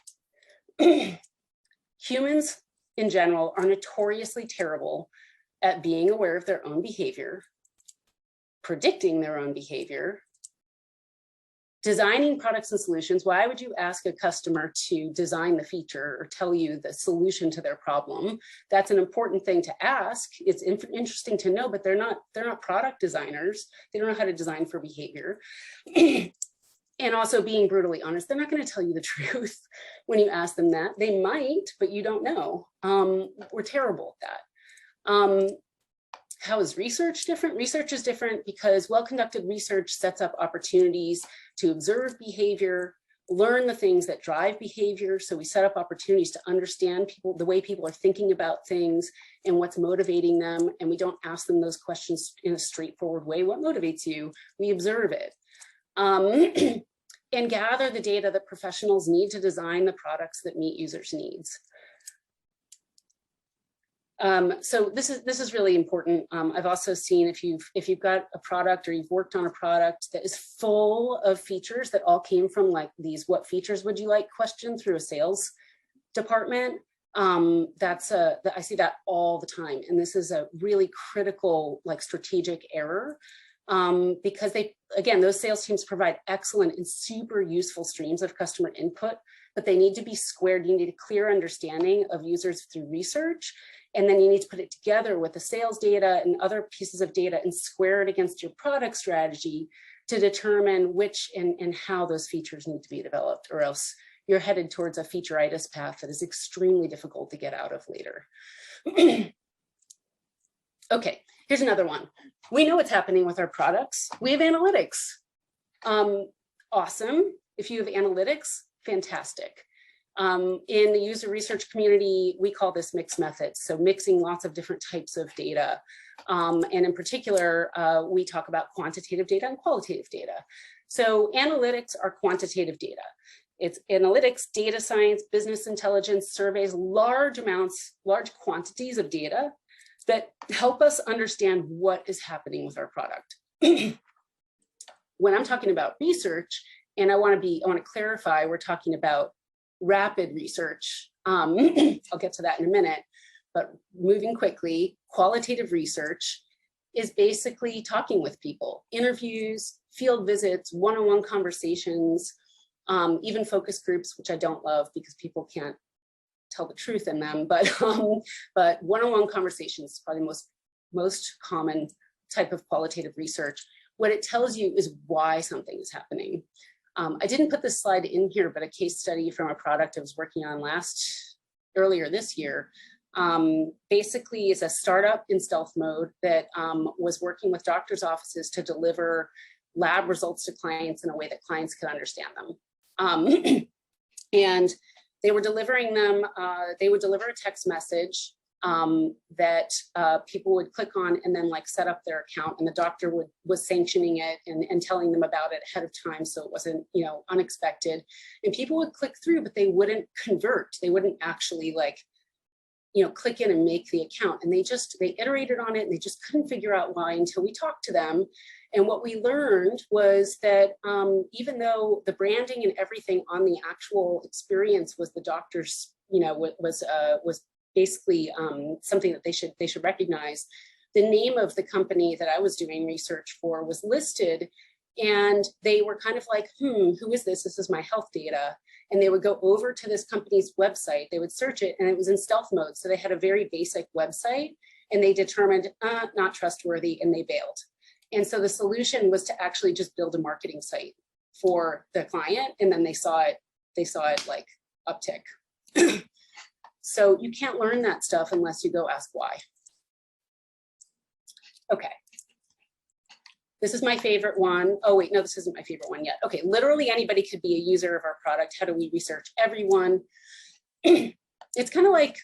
Humans in general are notoriously terrible at being aware of their own behavior, predicting their own behavior, designing products and solutions. Why would you ask a customer to design the feature or tell you the solution to their problem? That's an important thing to ask. It's interesting to know, but they're not product designers. They don't know how to design for behavior. And also being brutally honest, they're not going to tell you the truth when you ask them that. They might, but you don't know. We're terrible at that. How is research different? Research is different because well-conducted research sets up opportunities to observe behavior, learn the things that drive behavior. So we set up opportunities to understand people, the way people are thinking about things and what's motivating them. And we don't ask them those questions in a straightforward way. What motivates you? We observe it. And gather the data that professionals need to design the products that meet users' needs. So this is really important. I've also seen if you've got a product or you've worked on a product that is full of features that all came from like these "what features would you like" question through a sales department. I see that all the time, and this is a really critical like strategic error. Because those sales teams provide excellent and super useful streams of customer input, but they need to be squared. You need a clear understanding of users through research, and then you need to put it together with the sales data and other pieces of data and square it against your product strategy to determine which and how those features need to be developed, or else you're headed towards a featureitis path that is extremely difficult to get out of later. Okay, here's another one. We know what's happening with our products. We have analytics. Awesome. If you have analytics, fantastic. In the user research community, we call this mixed methods. So mixing lots of different types of data. And in particular, we talk about quantitative data and qualitative data. So analytics are quantitative data. It's analytics, data science, business intelligence, surveys, large quantities of data that help us understand what is happening with our product. when I'm talking about research, and I want to clarify, we're talking about rapid research. I'll get to that in a minute, but moving quickly, qualitative research is basically talking with people, interviews, field visits, one-on-one conversations, even focus groups, which I don't love because people can't tell the truth in them, but one-on-one conversations is probably the most common type of qualitative research. What it tells you is why something is happening. I didn't put this slide in here, but a case study from a product I was working on earlier this year, basically is a startup in stealth mode that was working with doctors' offices to deliver lab results to clients in a way that clients could understand them. And they were delivering them, they would deliver a text message that people would click on and then like set up their account, and the doctor was sanctioning it and telling them about it ahead of time, so it wasn't, you know, unexpected. And people would click through, but they wouldn't convert. They wouldn't actually like, you know, click in and make the account. And they iterated on it and they just couldn't figure out why until we talked to them. And what we learned was that even though the branding and everything on the actual experience was the doctor's, you know, was basically something that they should recognize, the name of the company that I was doing research for was listed, and they were kind of like, who is this? This is my health data. And they would go over to this company's website, they would search it, and it was in stealth mode. So they had a very basic website, and they determined not trustworthy, and they bailed. And so the solution was to actually just build a marketing site for the client, and then they saw it like uptick. So you can't learn that stuff unless you go ask why. Okay. This is my favorite one. Oh wait, no, this isn't my favorite one yet. Okay, literally anybody could be a user of our product. How do we research everyone? It's kind of like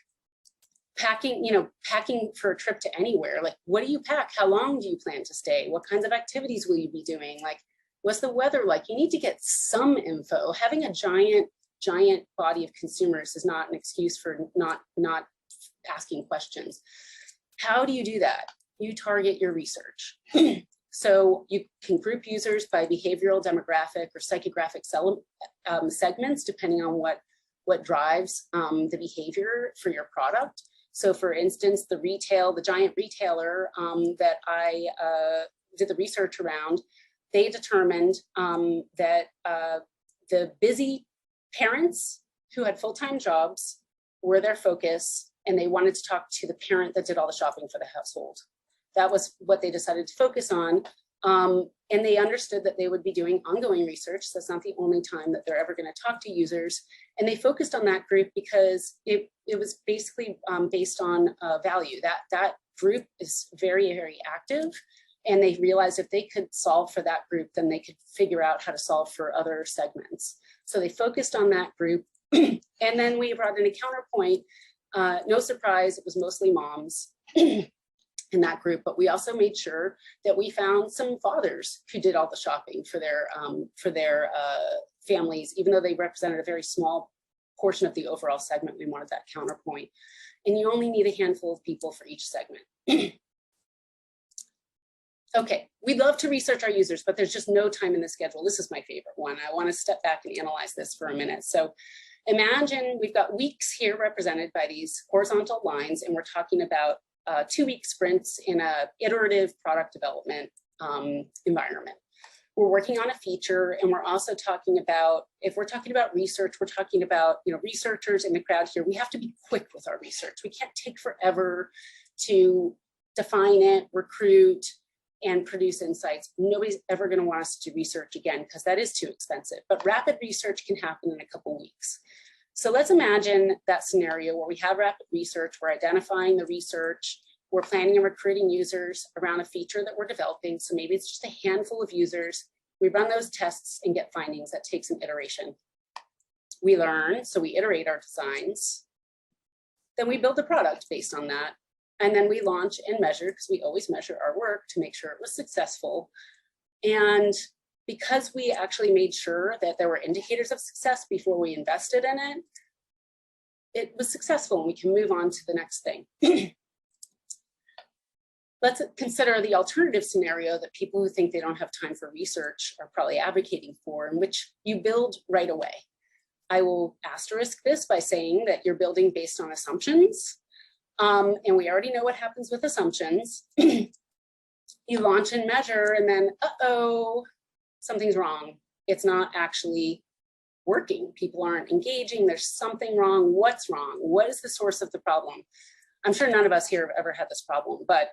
packing, you know, packing for a trip to anywhere. Like, what do you pack? How long do you plan to stay? What kinds of activities will you be doing? Like, what's the weather like? You need to get some info. Having a giant body of consumers is not an excuse for not asking questions. How do you do that? You target your research. So you can group users by behavioral, demographic, or psychographic segments, depending on what drives the behavior for your product. So for instance, the giant retailer that I did the research around, they determined that the busy parents who had full-time jobs were their focus, and they wanted to talk to the parent that did all the shopping for the household. That was what they decided to focus on. And they understood that they would be doing ongoing research. So that's not the only time that they're ever going to talk to users. And they focused on that group because it was basically based on value. That group is very, very active. And they realized if they could solve for that group, then they could figure out how to solve for other segments. So they focused on that group. And then we brought in a counterpoint. No surprise, it was mostly moms in that group, but we also made sure that we found some fathers who did all the shopping for their families, even though they represented a very small portion of the overall segment. We wanted that counterpoint. And you only need a handful of people for each segment. Okay, we'd love to research our users, but there's just no time in the schedule. This is my favorite one. I want to step back and analyze this for a minute. So imagine we've got weeks here represented by these horizontal lines, and we're talking about 2-week sprints in a iterative product development environment. We're working on a feature, and we're also talking about, if we're talking about research, we're talking about, you know, researchers in the crowd here. We have to be quick with our research. We can't take forever to define it, recruit, and produce insights. Nobody's ever going to want us to research again because that is too expensive. But rapid research can happen in a couple weeks. So let's imagine that scenario where we have rapid research, we're identifying the research, we're planning and recruiting users around a feature that we're developing. So maybe it's just a handful of users. We run those tests and get findings. That takes an iteration. We learn, so we iterate our designs. Then we build the product based on that. And then we launch and measure, because we always measure our work to make sure it was successful. And because we actually made sure that there were indicators of success before we invested in it, it was successful and we can move on to the next thing. let's consider the alternative scenario that people who think they don't have time for research are probably advocating for, in which you build right away. I will asterisk this by saying that you're building based on assumptions. And we already know what happens with assumptions. You launch and measure, and then, uh-oh, something's wrong. It's not actually working. People aren't engaging. There's something wrong. What's wrong? What is the source of the problem? I'm sure none of us here have ever had this problem, but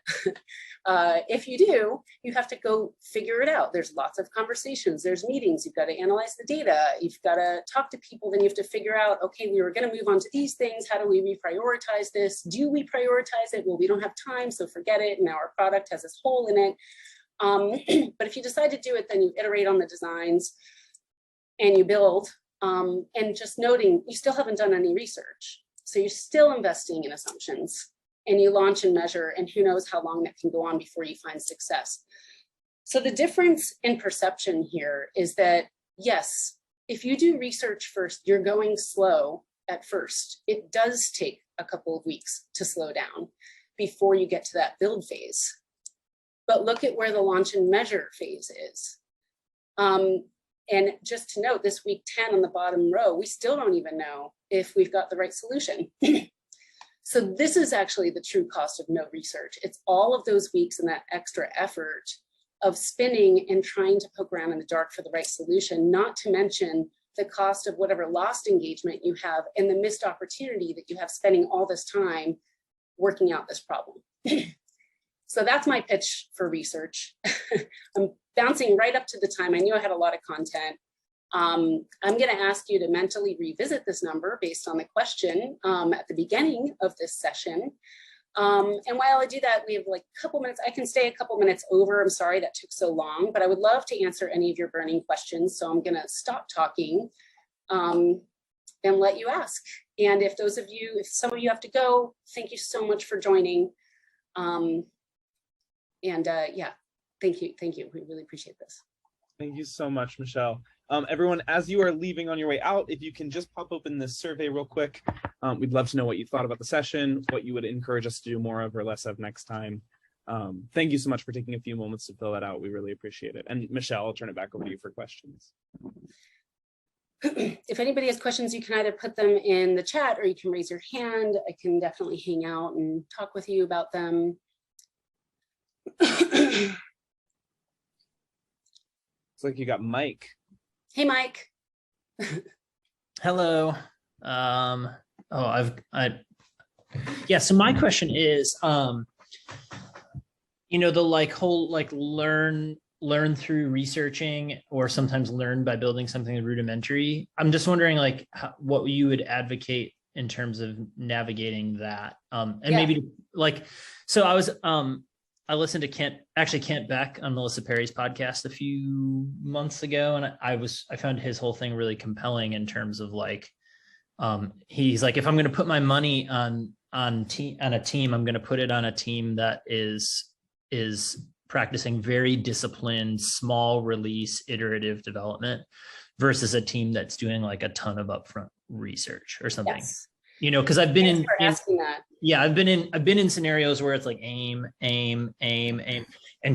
if you do, you have to go figure it out. There's lots of conversations, there's meetings, you've got to analyze the data, you've got to talk to people, then you have to figure out, okay, we were going to move on to these things, how do we reprioritize this? Do we prioritize it? Well, we don't have time, so forget it. Now our product has this hole in it. But if you decide to do it, then you iterate on the designs and you build, and just noting, you still haven't done any research. So you're still investing in assumptions, and you launch and measure, and who knows how long that can go on before you find success. So the difference in perception here is that, yes, if you do research first, you're going slow at first. It does take a couple of weeks to slow down before you get to that build phase. But look at where the launch and measure phase is. And just to note, this week 10 on the bottom row, we still don't even know if we've got the right solution. So this is actually the true cost of no research. It's all of those weeks and that extra effort of spinning and trying to poke around in the dark for the right solution, not to mention the cost of whatever lost engagement you have and the missed opportunity that you have spending all this time working out this problem. So that's my pitch for research. I'm bouncing right up to the time. I knew I had a lot of content. I'm going to ask you to mentally revisit this number based on the question at the beginning of this session. And while I do that, we have like a couple minutes. I can stay a couple minutes over. I'm sorry that took so long, but I would love to answer any of your burning questions. So I'm going to stop talking and let you ask. And if some of you have to go, thank you so much for joining. Yeah, thank you. We really appreciate this. Thank you so much, Michelle. Everyone, as you are leaving on your way out, if you can just pop open this survey real quick. We'd love to know what you thought about the session, what you would encourage us to do more of or less of next time. Thank you so much for taking a few moments to fill that out. We really appreciate it. And Michelle, I'll turn it back over to you for questions. If anybody has questions, you can either put them in the chat or you can raise your hand. I can definitely hang out and talk with you about them. Looks like you got Mike. Hey, Mike. Hello. Yeah, so my question is, the whole learn through researching, or sometimes learn by building something rudimentary. I'm just wondering what you would advocate in terms of navigating that. Maybe so I listened to Kent Beck on Melissa Perry's podcast a few months ago, and I found his whole thing really compelling in terms of he's like, if I'm going to put my money on a team, I'm going to put it on a team that is practicing very disciplined, small release, iterative development versus a team that's doing a ton of upfront research or something. Yes. Because I've been asking that. Yeah, I've been in scenarios where it's like aim, and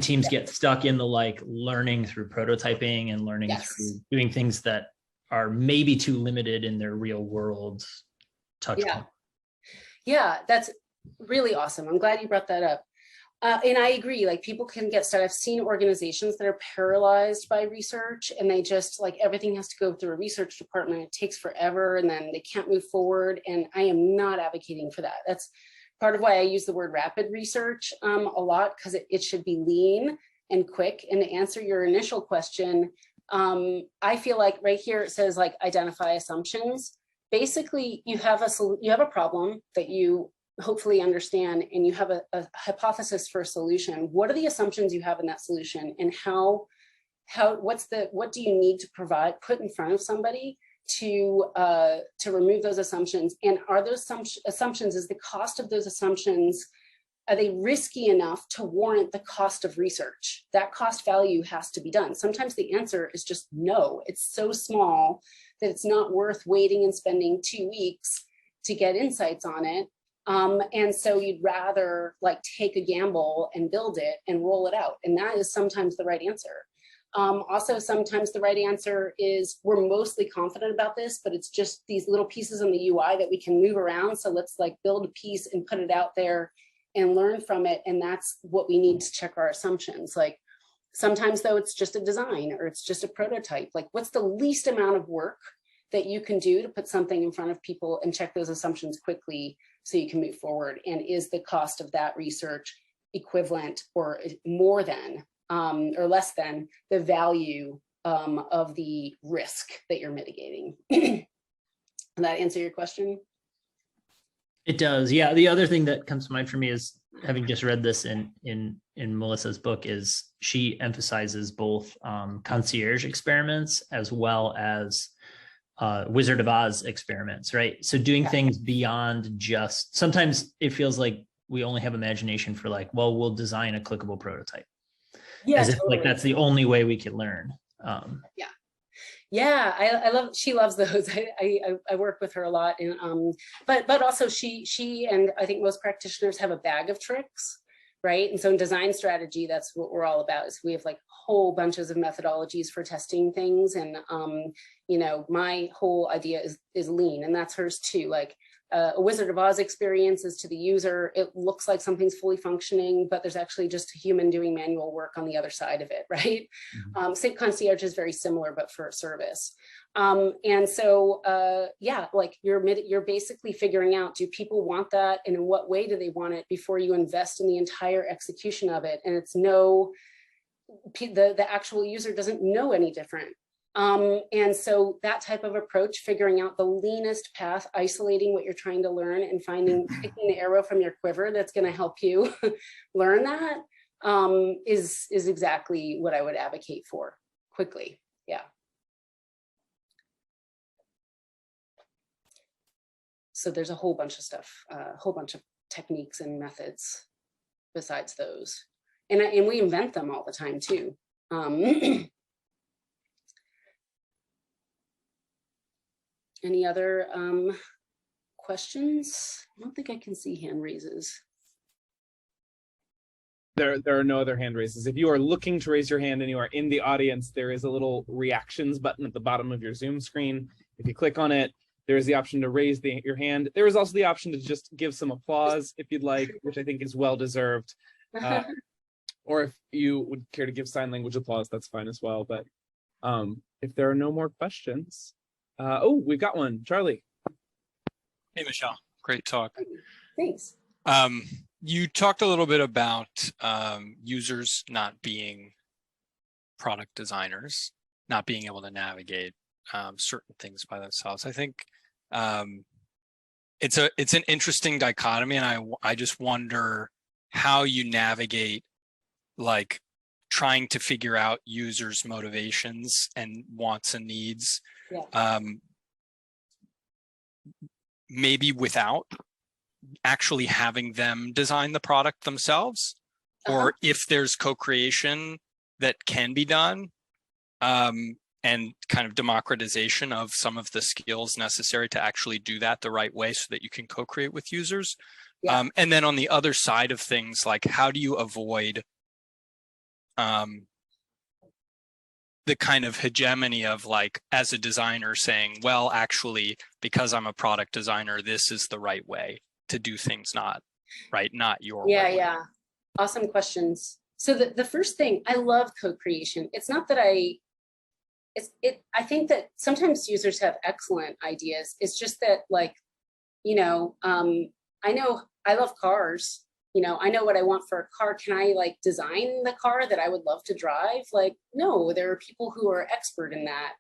teams get stuck in the learning through prototyping and learning through doing things that are maybe too limited in their real world touch point. Yeah, that's really awesome. I'm glad you brought that up. And I agree, people can get stuck. I've seen organizations that are paralyzed by research, and they just everything has to go through a research department. It takes forever, and then they can't move forward. And I am not advocating for that. That's part of why I use the word rapid research a lot, because it should be lean and quick. And to answer your initial question, I feel like right here it says identify assumptions. Basically, you have a problem that you hopefully understand, and you have a hypothesis for a solution. What are the assumptions you have in that solution, and what do you need to put in front of somebody to remove those assumptions? And are those assumptions, is the cost of those assumptions, are they risky enough to warrant the cost of research? That cost value has to be done. Sometimes the answer is just no. It's so small that it's not worth waiting and spending 2 weeks to get insights on it. And so you'd rather like take a gamble and build it and roll it out. And that is sometimes the right answer. Also, sometimes the right answer is we're mostly confident about this, but it's just these little pieces in the UI that we can move around. So let's like build a piece and put it out there and learn from it. And that's what we need to check our assumptions. Like sometimes though, it's just a design or it's just a prototype. Like what's the least amount of work that you can do to put something in front of people and check those assumptions quickly so you can move forward? And is the cost of that research equivalent or more than or less than the value of the risk that you're mitigating? Does that answer your question? It does. Yeah. The other thing that comes to mind for me is, having just read this in Melissa's book, is she emphasizes both concierge experiments as well as Wizard of Oz experiments, right? So doing things beyond just, sometimes it feels like we only have imagination for like, well, we'll design a clickable prototype. Yeah, as if totally. like that's the only way we can learn. Yeah, I love, she loves those. I work with her a lot, and but also she and I think most practitioners have a bag of tricks, right? And so in design strategy, that's what we're all about, is we have like whole bunches of methodologies for testing things. And you know, my whole idea is lean, and that's hers too. Like a Wizard of Oz experience is to the user, it looks like something's fully functioning, but there's actually just a human doing manual work on the other side of it, right? Safe Concierge is very similar, but for a service. And so, yeah, like you're basically figuring out, do people want that? And in what way do they want it before you invest in the entire execution of it? And it's the actual user doesn't know any different. And so that type of approach, figuring out the leanest path, isolating what you're trying to learn and picking the arrow from your quiver that's going to help you learn that, is exactly what I would advocate for quickly. Yeah. So there's a whole bunch of stuff, a whole bunch of techniques and methods besides those. And we invent them all the time too. Any other questions? I don't think I can see hand raises. There are no other hand raises. If you are looking to raise your hand and you are in the audience, there is a little reactions button at the bottom of your Zoom screen. If you click on it, there is the option to raise your hand. There is also the option to just give some applause if you'd like, which I think is well deserved. Or if you would care to give sign language applause, that's fine as well. But if there are no more questions, oh, we've got one. Charlie. Hey, Michelle. Great talk. Thanks. You talked a little bit about users not being product designers, not being able to navigate certain things by themselves. I think it's an interesting dichotomy, and I just wonder how you navigate like trying to figure out users' motivations and wants and needs. Yeah. Maybe without actually having them design the product themselves, or if there's co-creation that can be done, and kind of democratization of some of the skills necessary to actually do that the right way so that you can co-create with users. Yeah. And then on the other side of things, like how do you avoid the kind of hegemony of like, as a designer saying, well, actually, because I'm a product designer, this is the right way to do things, not your way. Yeah. Awesome questions. So the first thing, I love co-creation. It's not that I think that sometimes users have excellent ideas. It's just that, like, you know, I know I love cars. You know, I know what I want for a car. Can I like design the car that I would love to drive? Like, no, there are people who are expert in that,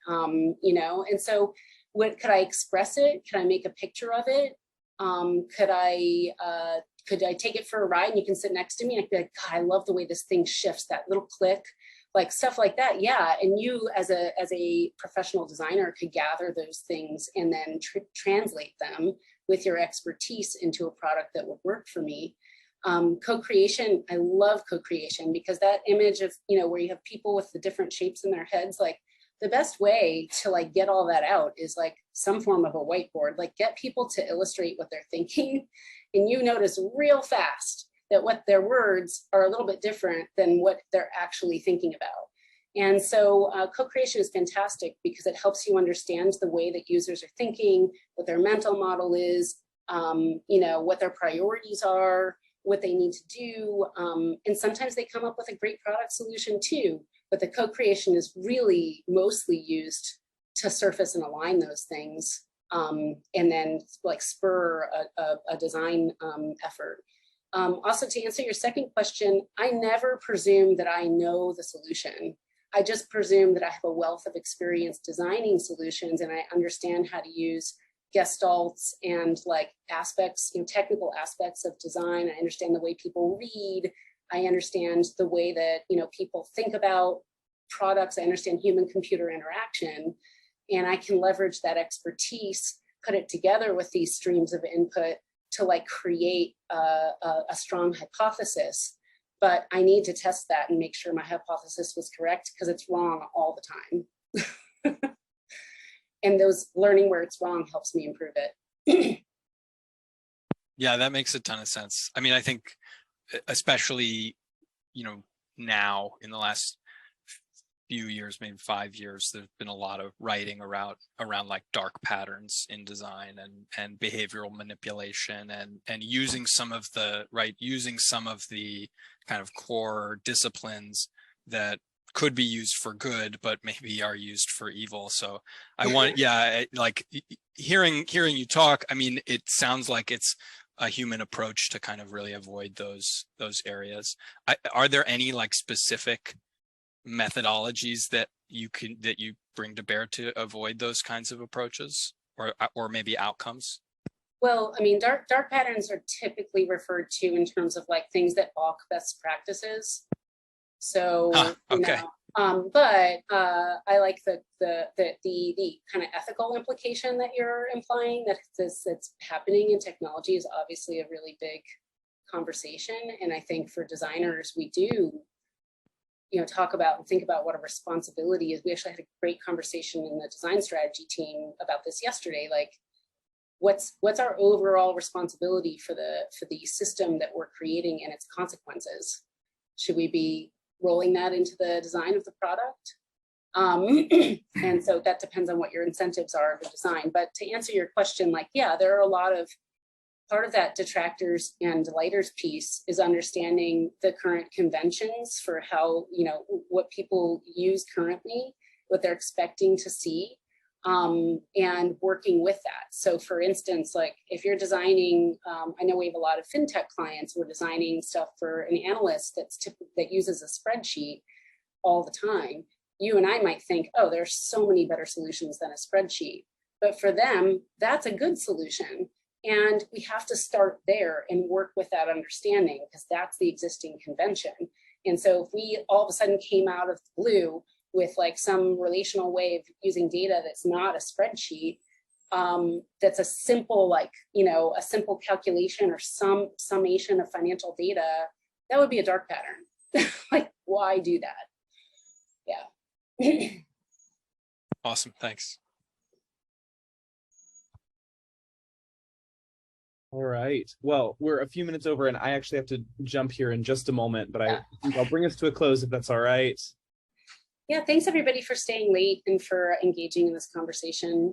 you know? And so could I express it? Could I make a picture of it? Could I take it for a ride and you can sit next to me and I'd be like, God, I love the way this thing shifts, that little click, like stuff like that. Yeah. And you as a professional designer could gather those things and then translate them with your expertise into a product that would work for me. Co-creation, I love co-creation because that image of, you know, where you have people with the different shapes in their heads, like the best way to like get all that out is like some form of a whiteboard, like get people to illustrate what they're thinking And you notice real fast that what their words are a little bit different than what they're actually thinking about. And so co-creation is fantastic because it helps you understand the way that users are thinking, what their mental model is, what their priorities are, what they need to do. And sometimes they come up with a great product solution too, but the co-creation is really mostly used to surface and align those things, and then like spur a design effort. Also, to answer your second question, I never presume that I know the solution. I just presume that I have a wealth of experience designing solutions and I understand how to use gestalts and like aspects, technical aspects of design. I understand the way people read. I understand the way that, people think about products. I understand human-computer interaction, and I can leverage that expertise, put it together with these streams of input to like create a strong hypothesis. But I need to test that and make sure my hypothesis was correct because it's wrong all the time. And those learning where it's wrong helps me improve it. Yeah, that makes a ton of sense. I mean, I think especially, now in the last few years, maybe 5 years, there's been a lot of writing around like dark patterns in design and behavioral manipulation and using some of the kind of core disciplines that could be used for good, but maybe are used for evil. So I want, like hearing you talk, I mean, it sounds like it's a human approach to kind of really avoid those areas. Are there any like specific methodologies that you bring to bear to avoid those kinds of approaches or maybe outcomes? Well, I mean, dark patterns are typically referred to in terms of like things that balk best practices. So, okay. But I like the kind of ethical implication that you're implying, that that's happening in technology is obviously a really big conversation. And I think for designers, we do, talk about and think about what a responsibility is. We actually had a great conversation in the design strategy team about this yesterday. Like, what's our overall responsibility for the system that we're creating and its consequences? Should we be rolling that into the design of the product? And so that depends on what your incentives are of the design. But to answer your question, like, yeah, there are a lot of, part of that detractors and delighters piece is understanding the current conventions for how, what people use currently, what they're expecting to see, and working with that. So for instance, like if you're designing, I know we have a lot of fintech clients, we're designing stuff for an analyst that uses a spreadsheet all the time. You and I might think, oh, there's so many better solutions than a spreadsheet. But for them, that's a good solution. And we have to start there and work with that understanding because that's the existing convention. And so if we all of a sudden came out of the blue with like some relational way of using data that's not a spreadsheet, that's a simple, like, a simple calculation or some summation of financial data, that would be a dark pattern. Like, why do that? Yeah. Awesome, thanks. All right. Well, we're a few minutes over and I actually have to jump here in just a moment, but I think I'll bring us to a close if that's all right. Yeah, thanks everybody for staying late and for engaging in this conversation.